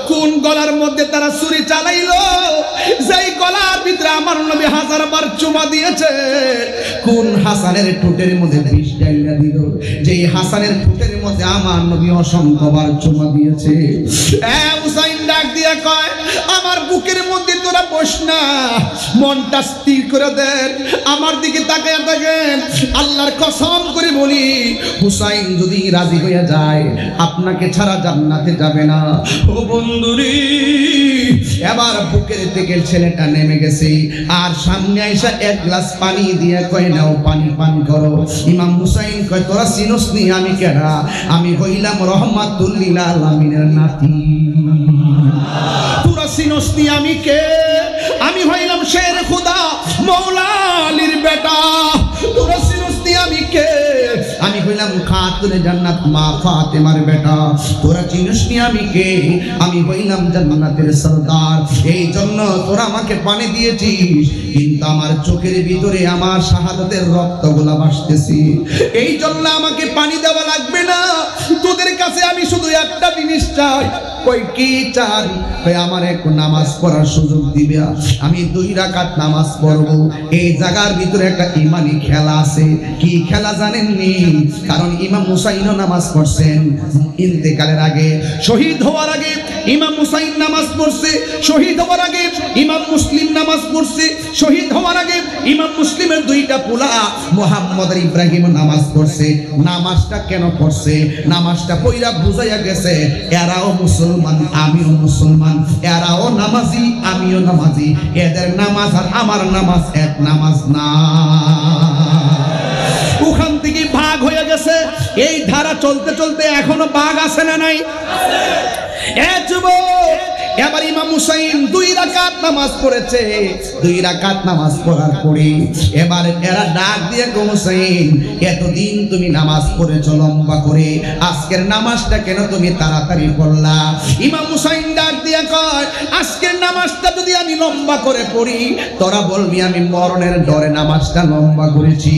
কোন গলার মধ্যে তারা ছুরি চালাইলো, যেই গলার ভিতরে আমার নবী 1000 বার চুমা দিয়েছে, কোন হাসানের ঠোঁটের মধ্যে বিষ ডাইলা দিল, যেই হাসানের ঠোঁটের মধ্যে আমার নবী অসংখ্যবার চুমা দিয়েছে। হুসাইন ডাক দিয়ে কয়, আমার বুকের মধ্যে তোরা বস না, মনটা স্থির করে দেন, আমার দিকে তাকায় থাকেন, আল্লাহর কসম করে বলি, হুসাইন যদি রাজি হয়ে যায় আপনাকে ছাড়া জান্নাতে যাবে না। ও বন্ধুরি, এবার বুকের থেকে ছেলেটা নেমে গেছে, আর সামনে আইসা এক গ্লাস পানি দিয়ে কয়, নাও পানি পান করো। ইমাম হুসাইন কয়, তোরা চিনস নি আমি কেডা? আমি হইলাম রহমাতুল লিল আলামিনের নাতি। তোরা চিনস নি আমি কে? আমি হইলাম শের খুদা মৌলা আলীর বেটা। তোরা চিনস নি আমি কে? আমি হইলাম খাতুনে জান্নাত মা ফাতেমার বেটা। তোরা চিনস নি আমি কে? আমি হইলাম জান্নাতের সরদার। এই জন্য তোরা আমাকে পানি দিয়েছিস, কিন্তু আমার চোখের ভিতরে আমার শাহাদাতের রক্তগুলা ভাসতেছে, এই জন্য আমাকে পানি দেওয়া লাগবে না। তোদের কাছে আমি শুধু একটা জিনিস চাই। কই কি চাই? আমার এক নামাজ পড়ার সুযোগ দিবে, আমি 2 রাকাত নামাজ পড়ব। এই জায়গার ভিতরে একটা ইমানি খেলা আছে। কি খেলা জানেননি? কারণ ইমাম হুসাইনও নামাজ পড়ছেন ইন্তেকালের আগে, শহীদ হওয়ার আগে ইমাম হুসাইন নামাজ পড়ছে, শহীদ হওয়ার আগে ইমাম মুসলিম নামাজ পড়ছে, শহীদ হওয়ার আগে ইমাম মুসলিমের 2টা পোলা মুহাম্মদ আর ইব্রাহিম নামাজ পড়ছে। নামাজটা কেন পড়ছে? নামাজটা পড়া বুঝাইয়া গেছে এরাও মুসলমান, আমিও মুসলমান, এরাও নামাজি, আমিও নামাজি, এদের নামাজ আর আমার নামাজ এক নামাজ না। ওখান থেকে ভাগ হয়ে গেছে। এই ধারা চলতে চলতে এখনো ভাগ আছে না নাই? এ যুবক, এবার ইমাম হুসাইন 2 রাকাত নামাজ পড়েছে। 2 রাকাত নামাজ পড়ার পরে এবার এরা ডাক দিয়ে, হুসাইন, এতদিন তুমি নামাজ পড়েছো লম্বা করে, আজকের নামাজটা কেন তুমি তাড়াতাড়ি পড়লা? ইমাম হুসাইন ডাক দিয়ে কয়, আজকের নামাজটা যদি আমি লম্বা করে পড়ি, তোরা বলবি আমি মরণের ডরে নামাজটা লম্বা করেছি।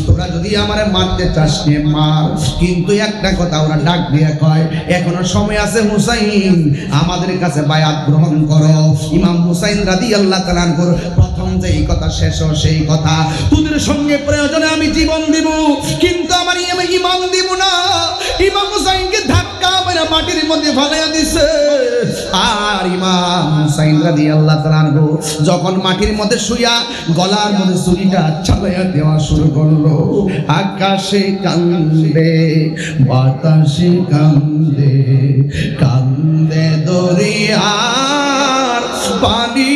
তোরা যদি আমারে মারতে চাস নে মার, কিন্তু একটা কথা ওরা ডাক দিয়ে কয়, এখনো সময় আছে হুসাইন, আমাদের কাছে বায়াত গ্রহণ করো। ইমাম হুসাইন রাদিয়াল্লাহু তাআলা প্রথম যেই কথা শেষ সেই কথা, তোদের সঙ্গে প্রয়োজনে আমি জীবন দিব, কিন্তু আমার ইমান দিব না। ইমাম হুসাইনকে ধাক্কা মেরে মাটির মধ্যে ফালাইয়া দিছে, আর আমার ইমাম হুসাইন রাদিয়াল্লাহু তাআলা আনহু যখন মাটির মধ্যে শুইয়া গলার মধ্যে ছুরিটা চালাইয়া দেওয়া শুরু করলো, আকাশে কান্দে বাতাসে কান্দে, কান্দে দরিয়ার পানি,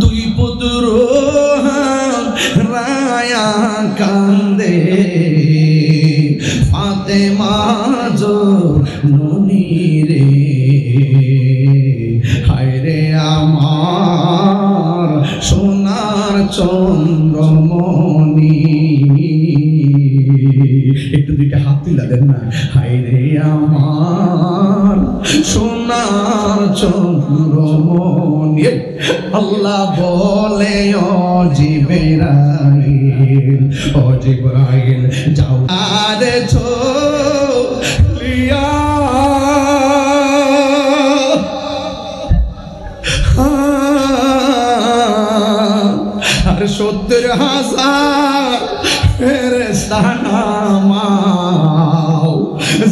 দুই পুত্র রায়া কান্দে, ফাতেমা জননী রে, হায় রে আমার সোনার চন্দ্রমণি। একটু দুইটা হাত তুলে দেন না, হায় রে আমার সোনার চন্দ্রমণি। আল্লাহ বলে ও জিবরাইল যাও আরে চলিয়া, আর 70,000 ফেরেশতা নামাও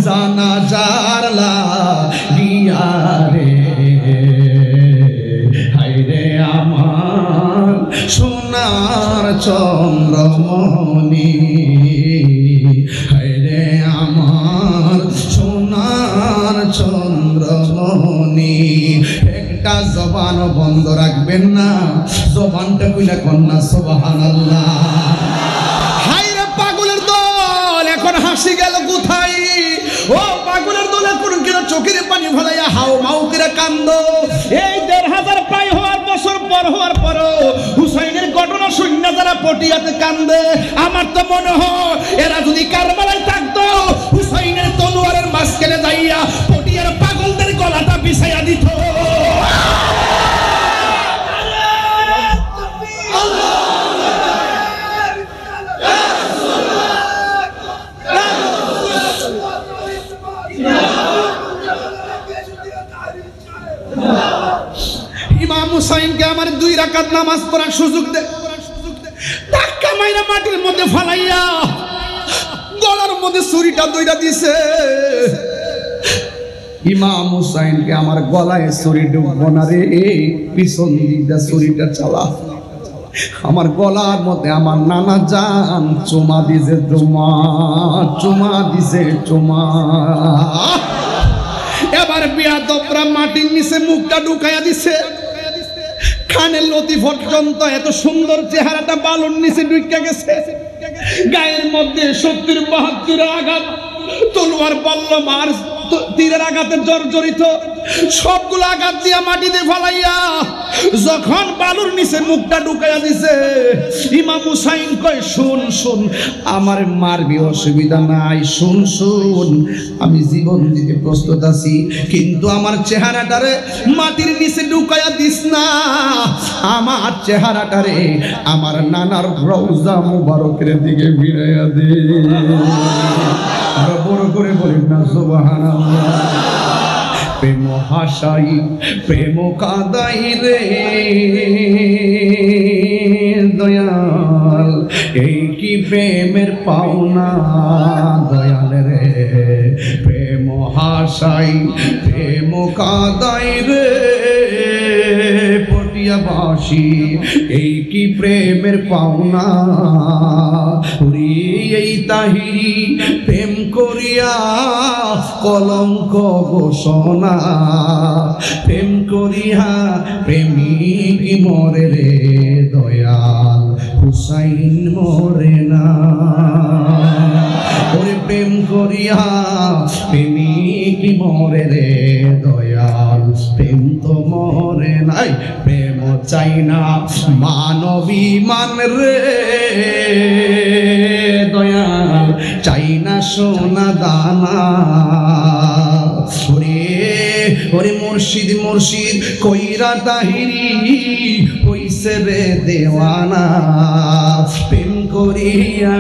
জানাজার লাগিয়া রে, হায় রে আমার সোনার চন্দ্রমণি, হায় রে আমার সোনার চন্দ্রমণি। একটা জবান বন্ধ রাখবেন না, জবানটা কইলা কন্যা সুবহানাল্লাহ। হায় রে পাগলের দল, এখন হাসি গেল কোথায়? ও পাগলের দল, এখন কেন চোখের পানি ফেলাইয়া হাও মাও করে কান্দ? এই 1,500 প্রায় হওয়ার বছর পর হওয়ার পরও হুসাইনের ঘটনা শুনে যারা পটিয়াতে কান্দে, আমার তো মনে হয় এরা যদি কারবালায় থাকতো হুসাইনের তলোয়ারের মাঝখানে যাইয়া পটিয়ার পাগলদের গলাটা বিছাইয়া দিত। ইমাম হুসাইনকে আমার 2 রাকাত নামাজ পড়ার সুযোগ দে, ধাক্কা মাইরা মাটির মধ্যে ফালাইয়া গলার মধ্যে ছুরিটা দইরা দিছে। ইমাম হুসাইনকে আমার গলায় ছুরি ঢুকবো না রে, পিছন দিকটা ছুরিটা চালা। আমার গলার মধ্যে আমার নানা জান চুমা দিছে, চুমা দিছে চুমা। এবার বিয়াদবরা মাটির নিচে মুখটা ঢুকাইয়া দিছে, কানের লতি পর্যন্ত এত সুন্দর চেহারাটা বালুর নিচে ঢুকে গেছে। গায়ের মধ্যে 70-72 আঘাত, তলোয়ার বল্লম আর তীরের আঘাতে জর্জরিত, সবগুলো আঘাত দিয়া মাটিতে ফালাইয়া যখন বালুর নিচে মুখটা ঢুকাইয়া দিছে, ইমাম হুসাইন কয়, শুন শুন, আমার মারবি অসুবিধা নাই, শুন শুন, আমি জীবন দিতে প্রস্তুত আছি, কিন্তু আমার চেহারাটারে মাটির নিচে ঢুকাইয়া দিস না, আমার চেহারাটারে আমার নানার রওজা মুবারকের দিকে ফিরাইয়া দে। আর বড় করে বলেন না সুবহানাল্লাহ। প্রেম হাসাই প্রেম কাঁদাই রে দয়াল, এই কি প্রেমের পাওনা দয়াল রে, প্রেম হাসাই প্রেম কাঁদাই রে পটিয়াবাসী, এই কি প্রেমের পাওনা। এই তাহিরি প্রেম করিয়া কলঙ্ক ঘোষণা, প্রেম করিয়া প্রেমিক মরে রে দয়াল, হুসাইন মরে না। ওরে প্রেম করিয়া প্রেমিক মরে রে দয়াল, প্রেম তো মরে নাই। প্রেম চাই না মানবী মান রে দয়াল, চাই না সোনা দানা। ওরে ওরে মুর্শিদ মুর্শিদ কইরা তাহিরি, ওই রে দেওয়ানা, প্রেম করিয়া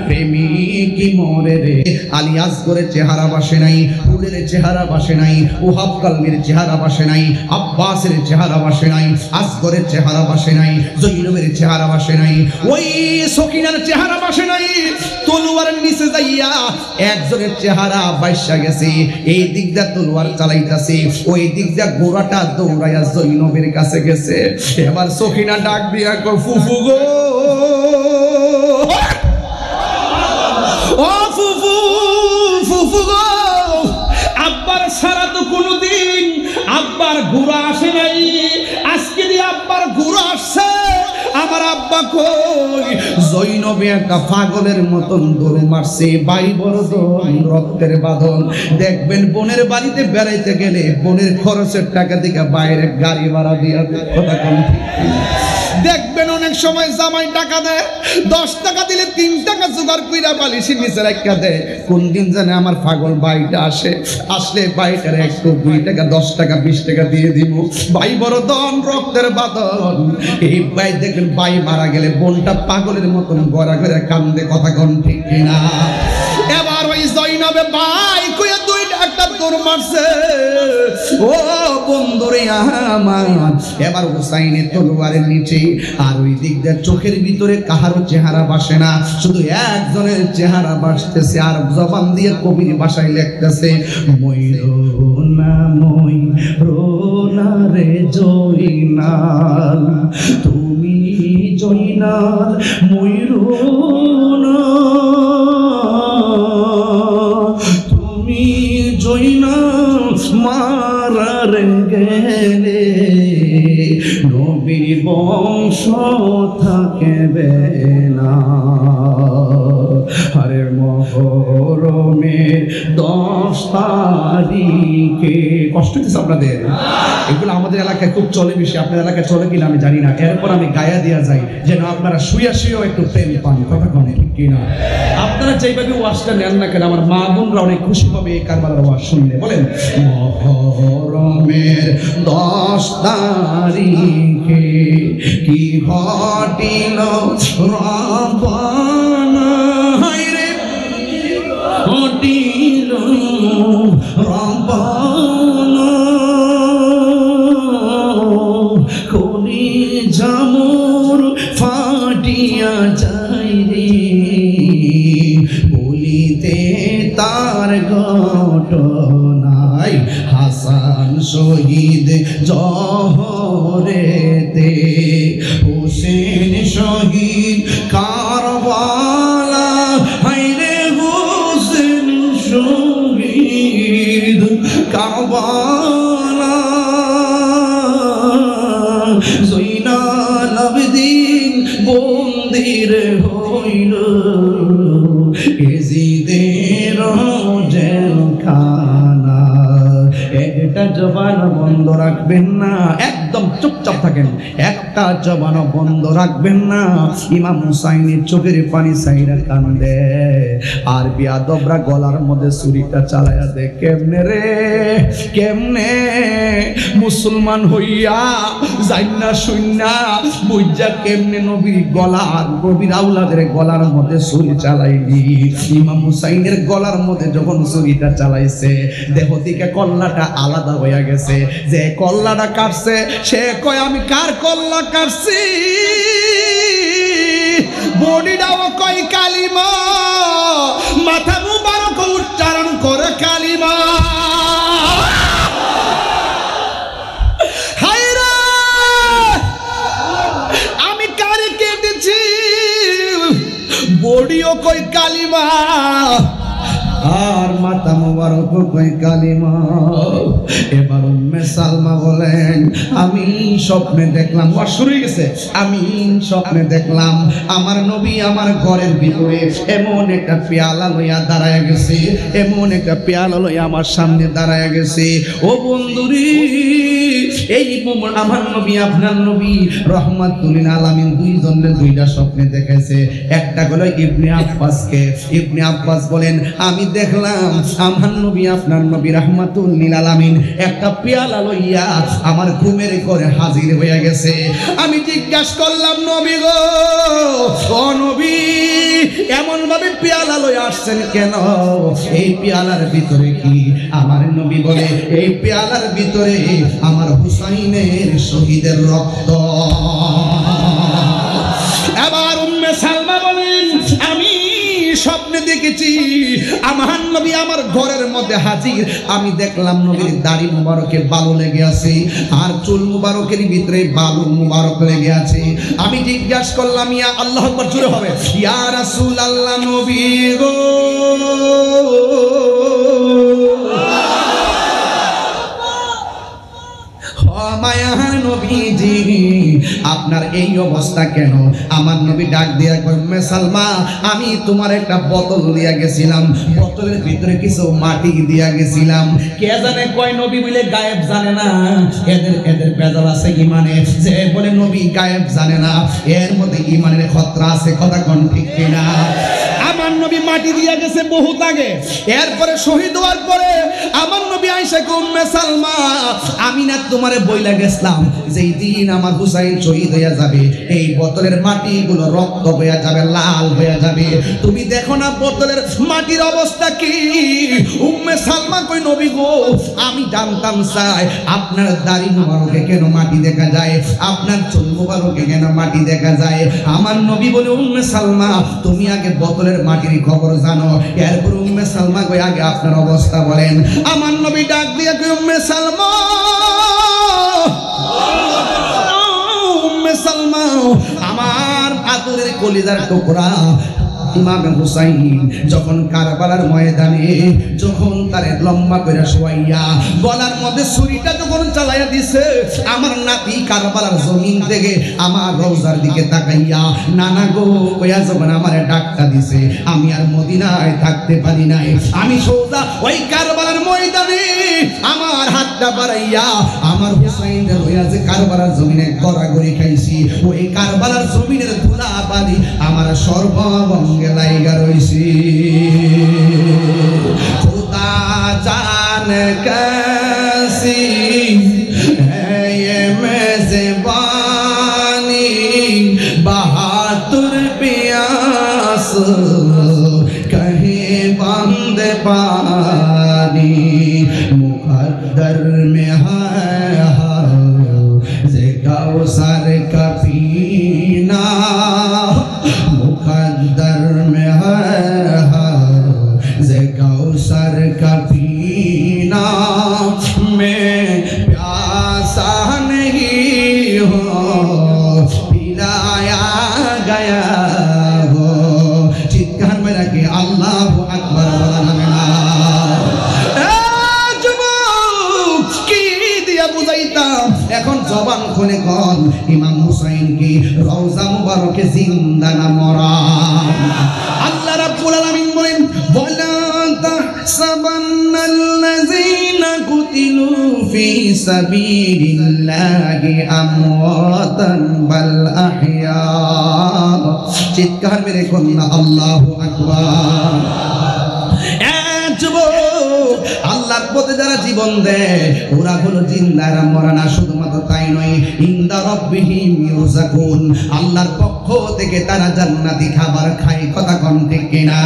প্রেমিক মরে রে। আলী আসগরের চেহারা বাসে নাই, ফুলের চেহারা বাসে নাই, ওহাব কালমির চেহারা বাসে নাই, আব্বাসের চেহারা বাসে নাই, আসগরের চেহারা বাসে নাই, জৈনবের চেহারা বাসে নাই, ওই সকিনার চেহারা বাসে নাই। তলোয়ারের নিচে যাইয়া একজনের চেহারা বাইসা গেছে, এই দিক দিয়ে তলোয়ার চালাইতাছে, ওই দিক দিয়ে ঘোড়াটা দৌড়াইয়া জৈনবের কাছে গেছে। এবার সকিনা ডাক দিয়া কয়, ফুফু গো, ও ফুফু, ফুফু গো, আব্বার সারা তো কোনোদিন আব্বার ঘোড়া আসে নাই, আজকে দিয়ে আব্বার ঘোড়া আসছে, আমার আব্বা কই? জৈনবে একটা পাগলের মতন দৌড় মারছে, বাই বরদন রক্তের বাঁধন। দেখবেন বোনের বাড়িতে বেড়াইতে গেলে বোনের খরচের টাকা থেকে বাইরে গাড়ি ভাড়া দিয়া কথা কম। দেখবেন অনেক সময় জামাই টাকা দেয়, 10 টাকা দিলে 3 টাকা জোগাড় কইরা বালিশের নিচে রাখা দেয়। কোন দিন জানে আমার পাগল ভাইটা আসলে ভাইটারে একটু 2 টাকা 10 টাকা 20 টাকা দিয়ে দিব। ভাই বড় দন রক্তের বাঁধন। এই ভাই দেখবেন ভাই মারা গেলে বোনটা পাগলের মতন গড়া করে কান্দে, কথা কোন ঠিক কিনা? এবার ওই জৈনবে ভাই কইয়া 2 একটা দৌড় মারছে, ও বন্ধুরে আমার। এবার হুসাইনের তলোয়ারের নিচে আর ওই দিক দিয়ে চোখের ভিতরে কাহারও চেহারা বাসে না, শুধু একজনের চেহারা বাসতেছে, আর জবান দিয়ে কবির ভাষায় লিখতেছে, ময়ূরনা ময়ূরনা রে জয়নাল, তুমি জয়নাল ময়ূরনা, তুমি জয়নাল মারার গেলে নবীর বংশ থাকবে না। আরে মহরমের 10 তারিখে কষ্ট হচ্ছে আপনাদের, এগুলো আমাদের এলাকায় খুব চলে বেশি, আপনার এলাকায় চলে কিনা আমি জানি না। এরপর আমি গায়া দিয়া যাই যেন আপনারা শুয়া শুয়েও একটু প্রেম পান, কথা কনে ঠিক কিনা? আপনারা যেইভাবে ওয়াজটা নেন না কেন, আমার মা বোনরা অনেক খুশি হবে এই কারবালার ওয়াজ শুনলে। বলেন, মহরমের 10 তারিখে কি ঘটিল রব্বানা, হায়রে ঘটিল রব্বানা, কোনি জামুর ফাটিয়া যাই রে, বলিতে তার ঘটনায় হাসান শহীদ জহরেতে, হুসেন শহীদ কারবালা, হায়রে হুসেন শহীদ কারবালা, জৈনাল আবেদিন বন্দির হইল এজিদের জেলখানা। একটা জবান বন্ধ রাখবেন না, একদম চুপচাপ থাকেন, একটা জবান বন্ধ রাখবেন না। ইমাম হুসাইনের চোখের পানি সাইরা কান্দে, আর বিয়াদবরা গলার মধ্যে ছুরিটা চালায়া দে। কেমনে রে কেমনে মুসলমান হইয়া জাইন্না শুননা বুঝা কেমনে নবীর গলা আর নবীর আউলাদের গলার মধ্যে ছুরি চালাইলি। ইমাম হুসাইনের গলার মধ্যে যখন ছুরিটা চালাইছে, দেহ থেকে কল্লাটা আলাদা হয়ে গেছে। যে কল্লাটা কাটছে সে কয়, আমি কার কল্লা কাটছি? বডিটাও কয় কালিমা, মাথা মুবারক উচ্চারণ করে কালিমা। হায়রে আমি কারে কেটেছি, বডিও কয় কালিমা আর মাথা মুবারক কয় কালিমা। এবার উম্মে সালমা বলেন, আমি স্বপ্নে দেখলাম, ওয়াজ শুরু হয়ে গেছে, আমি স্বপ্নে দেখলাম আমার নবী আমার ঘরের ভিতরে এমন একটা পেয়ালা লইয়া দাঁড়ায় গেছে, এমন একটা পেয়ালা লইয়া আমার সামনে দাঁড়ায় গেছে। ও বন্ধুরি, এই আমার নবী আপনার নবী রহমাতুল লিল আলামিন দুইজনের দুইটা স্বপ্নে দেখেছে। একটা হলো ইবনে আব্বাসকে। ইবনে আব্বাস বলেন, আমি দেখলাম আমার নবী আপনার নবী রাহমাতুল লিল আলামিন একটা পেয়ালা লইয়া আমার ঘুমের ঘরে হাজির হয়ে গেছে। আমি জিজ্ঞাসা করলাম, নবী গো, ও নবী, এমন ভাবে পেয়ালা লইয়া আসছেন কেন? এই পেয়ালার ভিতরে কি? আমার নবী বলে, এই পেয়ালার ভিতরে আমার হুসাইনের শহীদের রক্ত। আবার উম্মে সালমা বলেন, আমি স্বপ্নে দেখেছি আমার নবী আমার ঘরের মধ্যে হাজির। আমি দেখলাম নবীর দাড়ি মুবারকে বালু লেগে আছে, আর চুল মুবারকের ভিতরে বালু মুবারক লেগে আছে। আমি জিজ্ঞাসা করলাম, ইয়া আল্লাহু আকবার, জোরে হবে, ইয়া রাসূলুল্লাহ, নবী গো, মায়ার নবীজি, আপনার এই অবস্থা কেন? আমার নবী ডাক দিয়া কয়, উম্মে সালমা, আমি তোমার একটা বোতল দিয়া গেছিলাম, বোতলের ভিতরে কিছু মাটি দিয়া গেছিলাম। কে জানে কয় নবী বলে গায়েব জানে না। এদের বেজাল আছে ইমানে, যে বলে নবী গায়েব জানে না, এর মধ্যে ইমানের খতরা আছে। কথা কোন ঠিক কিনা? আমার নবী মাটি দিয়া গেছে বহুত আগে। এরপরে শহীদ হওয়ার পরে আমার নবী আয়েশা কে, উম্মে সালমা, আমি না তোমারে বইলা গেছলাম যেই দিন আমার হুসাইন শহীদ হইয়া যাবে, এই বোতলের মাটিগুলো রক্ত হইয়া যাবে, লাল হইয়া যাবে। তুমি দেখো না বোতলের মাটির অবস্থা কি? উম্মে সালমা কই, নবী গো, আমি জানতাম চাই আপনার দাড়ি মুবারকে কেন মাটি দেখা যায়, আপনার চুল মুবারকে কেন মাটি দেখা যায়। আমার নবী বলে, উম্মে সালমা, তুমি আগে বোতলের মাটির খবর জানো, এরপর উম্মে সালমা কই আগে আপনার অবস্থা বলেন। আমার নবী ডাক দিয়া কই, উম্মে সালমা, উম্মে সালমা, আমার আদরের কলিজার টুকরা ইমাম হুসাইন যখন কারবালার ময়দানে যখন তারে লম্বা করে শোয়াইয়া গলার মধ্যে ছুরিটা যখন চালাইয়া দিছে, আমার নাতি কারবালার জমিন থেকে আমার রওজার দিকে তাকাইয়া নানা গো কইয়া যখন আমারে ডাকটা দিছে, আমি আর মদিনায় থাকতে পারি নাই। আমি সোজা ওই কারবালার ময়দানে আমার হাতটা বাড়াইয়া আমার হুসাইনের হইয়া যে কারবালার জমিনে গড়াগড়ি খাইছি, ওই কারবালার জমিনের ধুলা বালি আমার সর্বঙ্গে লাইগা রইছি। খুদা জান কাসি মেজবানি বাহাদুর পিয়াস কহে বন্দ পানি মুকদ্দর में है जे कौसर का पीना मुकद्दर में है जे कौसर का पीना मैं प्यासा नहीं हो पिलाया गया हो। चित्कार में रखे अल्लाह अकबर बोला এখন জবান খুলে কোন ইমাম হুসাইন কি রওজা মুবারকে জিন্দা না মরা? আল্লাহ রাব্বুল আলামিন বলেন, ওয়ালা তাহসাবান্নাল্লাযীনা কুতিলু ফি সাবিলিল্লাহি আমওয়াতান বাল আহইয়া। চিৎকার মেরে কোন আল্লাহু আকবার। আল্লাহর পথে যারা জীবন দেয় ওরা হলো জিন্দা, এরা মরা না। শুধুমাত্র তাই নয়, ইনদা রাব্বিহিম ইউরযাকুন, আল্লাহর পক্ষ থেকে তারা জান্নাতি খাবার খায়। কথা কোন ঠিক কিনা?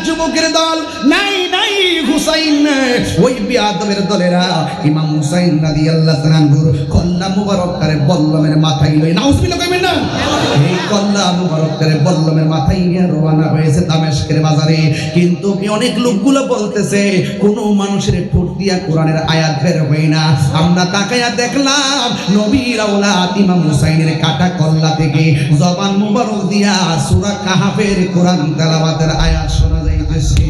যুবকের দল নাই নাই হুসাইন, ওই বিয়াদবের দলেরা ইমাম হুসাইন রাদিয়াল্লাহু তাআলা আনহুর কল্লা মুবারক করে বল্লমের মাথায় লই, নাউজুবিল্লাহ কইবেন না, এই কল্লা মুবারক করে বল্লমের মাথায় নিয়ে রওনা হয়েছে দামেস্কের বাজারে। কিন্তু অনেক লোকগুলো বলতেছে কোন মানুষের ঠোঁট দিয়া কোরআনের আয়াত বের হয় না। আমরা তাকায়া দেখলাম নবীর আওলাদ ইমাম হুসাইনের কাটা কল্লা থেকে জবান মুবারক দিয়া সূরা কাহাফের কোরআন তেলাওয়াতের আয়াত শোনা যাইতেছে।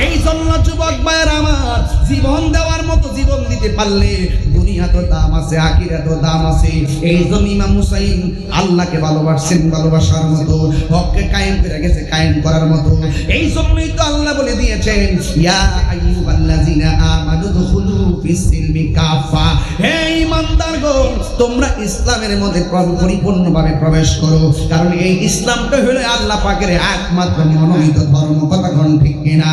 এই জন্য যুবক ভাইয়ের আমার, জীবন দেওয়ার মতো জীবন দিতে পারলে দুনিয়া তো দাম আছে, আখিরাত তো দাম আছে। এই জন্য ইমাম হুসাইন আল্লাহকে ভালোবাসছেন ভালোবাসার মতো, হককে কায়েম করে গেছে কায়েম করার মতো। এই জন্যই তো আল্লাহ বলে দিয়েছেন, ইয়া আইয়ুহাল্লাযিনা আমানু দুখুলু ফিস-সিলমি কাফা, হে ঈমানদারগণ তোমরা ইসলামের মধ্যে পরিপূর্ণভাবে প্রবেশ করো, কারণ এই ইসলামটা হলো আল্লাহ পাকের একমাত্র মনোনীত ধর্ম। কথা কোন ঠিক কিনা?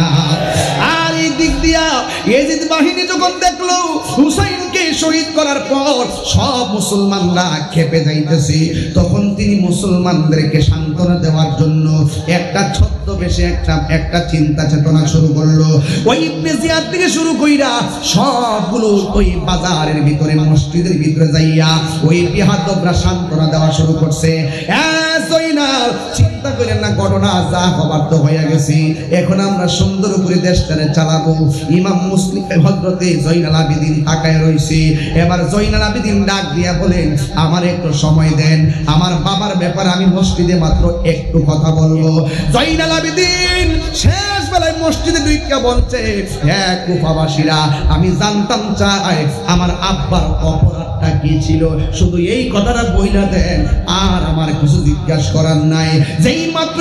আর এই দিক দিয়া ইয়াজিদ বাহিনী যখন দেখলো হুসাইনকে শহীদ করার পর সব মুসলমানরা খেপে যাইতেছে, তখন তিনি মুসলমানদেরকে সান্ত্বনা দেওয়ার জন্য একটা ছদ্মবেশে একটা চিন্তা চেতনা শুরু করলো। ওই ইবনে জিয়াদ থেকে শুরু কইরা সবগুলো ওই বাজারের ভিতরে মসজিদের ভিতরে যাইয়া ওই বিহাদবরা সান্ত্বনা দেওয়া শুরু করছে। জয়নাল চিন্তা করেন না, ঘটনা যা হবার তো হয়ে গেছে, এখন আমরা সুন্দর করে দেশটারে চালাবো। ইমাম মুসলিম হযরতে জয়নাল আবেদিন তাকায় রইছে। এবার জয়নাল আবেদিন ডাক দিয়া বলেন, আমার একটু সময় দেন, আমার বাবার ব্যাপারে আমি মসজিদে মাত্র একটু কথা বলবো। জয়নাল আবেদিন শেষ বেলায় মসজিদে ঢুইকা বলছে, হ্যাঁ কুফাবাসীরা, আমি জানতাম চাই আমার আব্বার অপরাধটা কি ছিল, শুধু এই কথাটা বইলা দেন, আর আমার কিছু জিজ্ঞাসা করার নাই। যেই মাত্র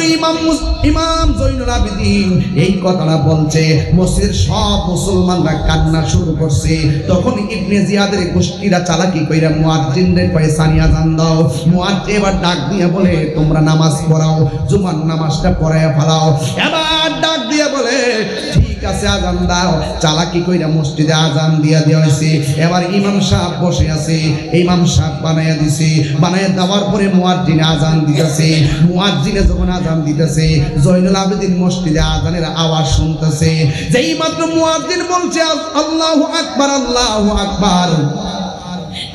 ইমাম জয়নুল আবেদিন এই কথাটা বলছে, মসজিদের সব মুসলমানরা কান্না শুরু করছে। তখন ইবনে জিয়াদের গোষ্ঠীরা চালাকি কইরা মুয়াজ্জিনদের কয়ে সানিয়া জান দাও। মুয়াজ্জিন এবার ডাক দিয়ে বলে, তোমরা নামাজ পড়াও, জুমার নামাজটা পড়ায়া ফেলাও। এবার ডাক দিয়ে বলে, ঠিক আছে আজান দাও। চালাকি কইরা মসজিদে আজান দিয়া দেওয়া হয়েছে। এবার ইমাম সাহেব বসে আছে, ইমাম সাহেব বানাইয়া দিছে, বানাইয়া দেওয়ার পরে মুয়াজ্জিন আজান দিতেছে। মুয়াজ্জিনে যখন আজান দিতেছে, জয়নুল আবেদিন মসজিদে আজানের আওয়াজ শুনতেছে। যেই মাত্র মুয়াজ্জিন বলছে আল্লাহু আকবার আল্লাহু আকবার,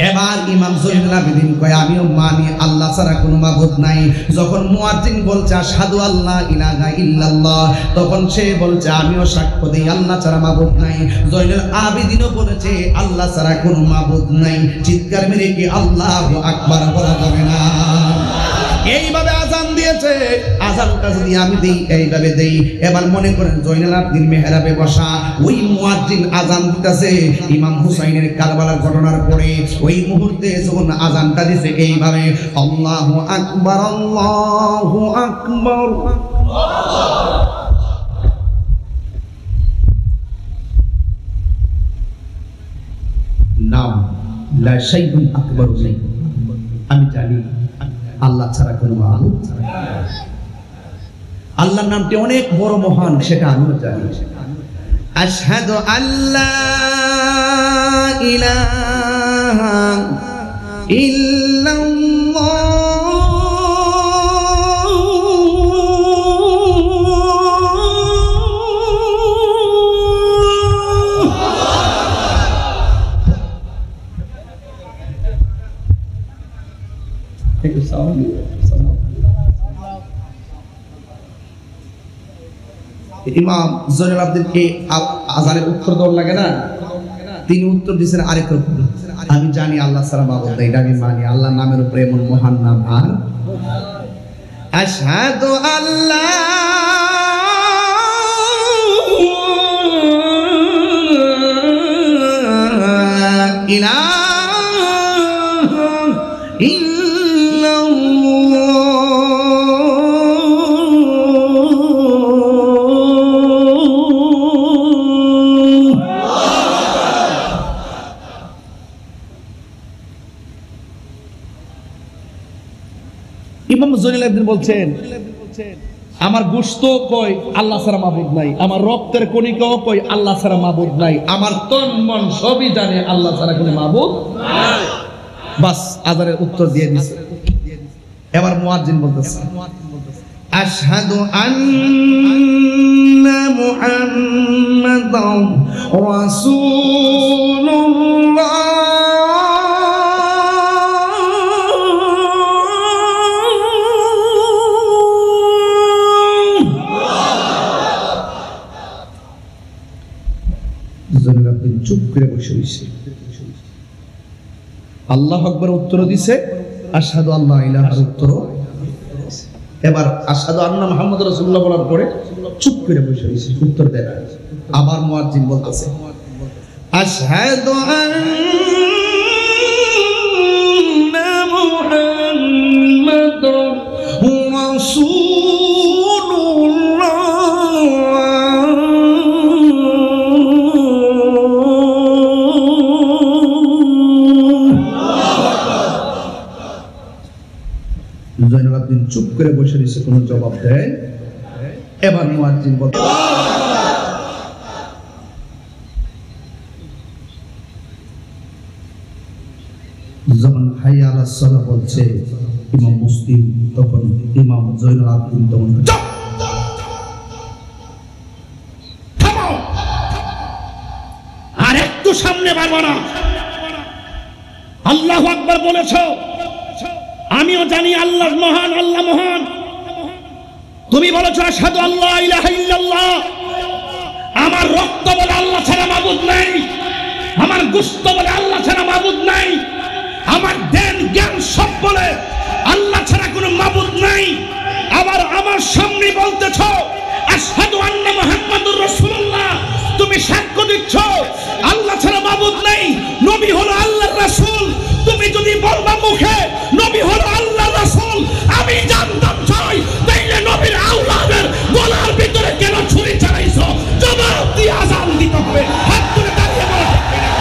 এবার ইমাম জয়নুল আবেদিন কয়, আমিও মানি আল্লাহ ছাড়া কোনো মাবুদ নাই। যখন মুয়াজ্জিন বলছে আশহাদু আল্লা ইলাহা ইল্লাল্লাহ, তখন সে বলছে আমিও সাক্ষ্য দেই আল্লাহ ছাড়া মাবুদ নাই। জয়নুল আবেদিনও বলেছে আল্লাহ ছাড়া কোনো মাবুদ নাই। চিৎকার মেরে কি আল্লাহু আকবার বলা যাবে না? এইভাবে আজান দিয়েছে। আজানটা যদি আমি দেই, এইভাবে দেই। এবার মনে করেন জয়নুল আবেদিন মেহরাবে বসা, ওই মুয়াজ্জিন আজান দিতেছে ইমাম হুসাইনের কারবালার ঘটনার পরে। ওই মুহূর্তে যখন আজানটা দিছে এইভাবে, আল্লাহু আকবার আল্লাহু আকবার, নাম লা শাইউন আকবারু মিন, আমি জানি আল্লাহ ছাড়া কোনো মাবুদ নাই। আল্লাহর নামটি অনেক বড় মহান, সেটা আমিও জানি। আশহাদু আল্লা ইলাহা ইল্লাল্লাহ ইমাম জয়নুল আবেদিনকে আজানের উত্তর দেওয়ার লাগে না, তিনি উত্তর দিয়েছেন আরেক রকম, আমি জানি আল্লাহ ছাড়া মাবুদ নাই, এটা আমি মানি। আল্লাহর নামের উপরে এমন মহান নাম আর আশহাদু আল্লা ইলাহা ইমাম জয়নুল আবেদিন বলছেন, আমার গোশত কয় আল্লাহ ছাড়া মাবুদ নাই, আমার রক্তের কণিকাও কয় আল্লাহ ছাড়া মাবুদ নাই, আমার তন মন সবই জানে আল্লাহ ছাড়া কোনো মাবুদ নাই। বাস আজানের উত্তর দিয়ে দিছে। এবার মুয়াজ্জিন বলতেছে, আশহাদু আন্না মুহাম্মাদান রাসূলুল্লাহ। চুপ করে বসে রয়েছে। আল্লাহু আকবার উত্তর দিছে, আশহাদু আল্লা ইলাহা উত্তর। এবার আশহাদু আন্না মুহাম্মাদুর রাসূলুল্লাহ বলার পরে চুপ করে বসে রয়েছে, উত্তর দেয় না। আবার মুয়াজ্জিন বলতেছে আশহাদু আন্না মুহাম্মাদুর রাসূলুল্লাহ। জয়নুল আবেদিন চুপ করে বসে রয়েছে, কোনো জবাব দেয়। এবার মুয়াজ্জিন বলতে যখন হাইয়া আলাস সালাহ বলছে ইমাম মুসলিম, তখন ইমাম জয়নুল আবেদিন তখন থামাও, আর একটু সামনে বাড়বো না। আল্লাহু আকবার বলেছ, আমিও জানি আল্লাহ মহান, আল্লাহ মহান। তুমি বলেছ আশহাদু আল্লা ইলাহা ইল্লাল্লাহ। আমার রক্ত বলে আল্লাহ ছাড়া মাবুদ নাই, আমার গোশত বলে আল্লাহ ছাড়া মাবুদ নাই, আমার দেন জ্ঞান সব বলে আল্লাহ ছাড়া কোনো মাবুদ নাই। আবার আমার সামনে বলতেছ আশহাদু আন্না মুহাম্মাদুর রাসূলুল্লাহ। তুমি সাক্ষ্য দিচ্ছ আল্লাহ ছাড়া মাবুদ নাই, নবী হলো আল্লাহর রাসূল। তুমি যদি বলবা মুখে নবী হলো আল্লাহর রাসূল, আমি জানতাম চাই তাইলে নবীর আওলাদের গলার ভিতরে কেন ছুরি চালাইছো? জবাব দিয়ে আযান দিতে হবে। হাত তুলে দাঁড়িয়ে বলো ঠিক কিনা?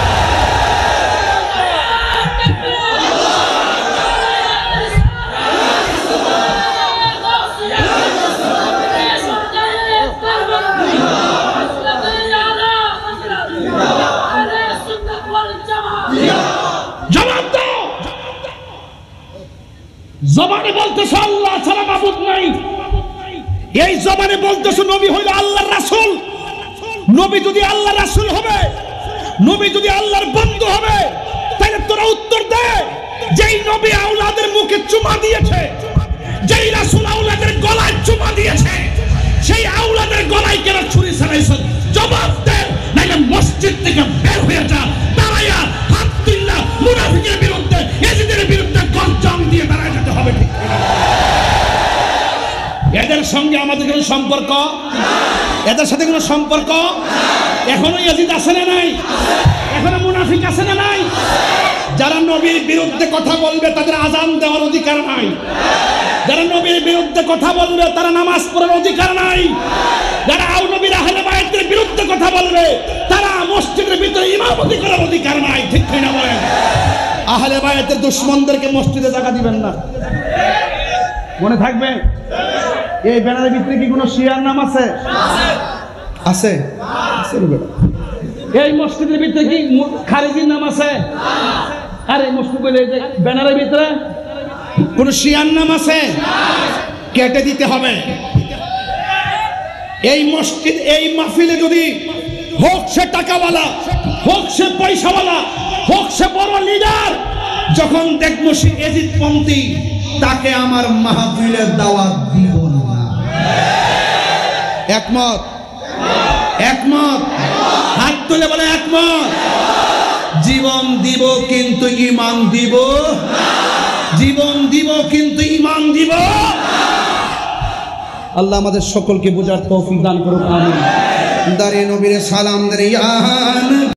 জবাব দাও। জবানে বলতেছ আল্লাহ ছাড়া মাবুদ নাই, এই জবানে বলতেছ নবী হইল আল্লাহর রাসূল। নবী যদি আল্লাহর রাসূল হবে, নবী যদি আল্লাহর বন্ধু হবে, তাহলে তোরা উত্তর দে, যেই নবী আওলাদের মুখে চুমা দিয়েছে, যেই রাসূল আওলাদের গলায় চুমা দিয়েছে, সেই আওলাদের গলায় কেন ছুরি চালাইছ? জবাব দে, নাইলে মসজিদ থেকে বের হয়ে যা। দাঁড়ায়া হাত তুললা মুনাফিকের বিরুদ্ধে, এজিদের বিরুদ্ধে গর্জন দিয়ে দাঁড়ায় যেতে হবে, ঠিক কিনা? এদের সঙ্গে আমাদের কোনো সম্পর্ক, এদের সাথে কোনো সম্পর্ক এখনো ইয়াজিদ আছে না নাই? এখনো মুনাফিক আছে না নাই? যারা নবীর বিরুদ্ধে কথা বলবে তাদের আযান দেওয়ার অধিকার নাই, যারা নবীর বিরুদ্ধে কথা বলবে তারা নামাজ পড়ার অধিকার নাই, যারা নবীর আহলে বায়তের বিরুদ্ধে কথা বলবে তারা মসজিদের ভিতরে ইমামতি করার অধিকার নাই, ঠিক কিনা বলেন? আহলে বায়তের দুশমনদেরকে মসজিদে জায়গা দিবেন না, মনে থাকবে। এই ব্যানারের ভিতরে কি কোনো শিয়ার নাম আছে? আছে। এই মসজিদের ভিতরে কি খারিজির নাম আছে? আরে মসজিদ ব্যানারের ভিতরে কোন শিয়ার নাম আছে? কেটে দিতে হবে। এই মসজিদ, এই মাহফিলে যদি হোক সে টাকাওয়ালা, হোক সে পয়সাওয়ালা, হোক সে বড় লিডার, যখন দেখবো সে এজিদ পন্থী, তাকে আমার মাহফিলের দাওয়াত দিব না। একমত? একমত? হাত তুলে বলে একমত। জীবন দিব কিন্তু ঈমান দিব, জীবন দিব কিন্তু ঈমান দিব। আল্লাহ আমাদের সকলকে বোঝার তৌফিক দান করুন, আমিন। দাঁড়িয়ে নবীর সালাম দেন।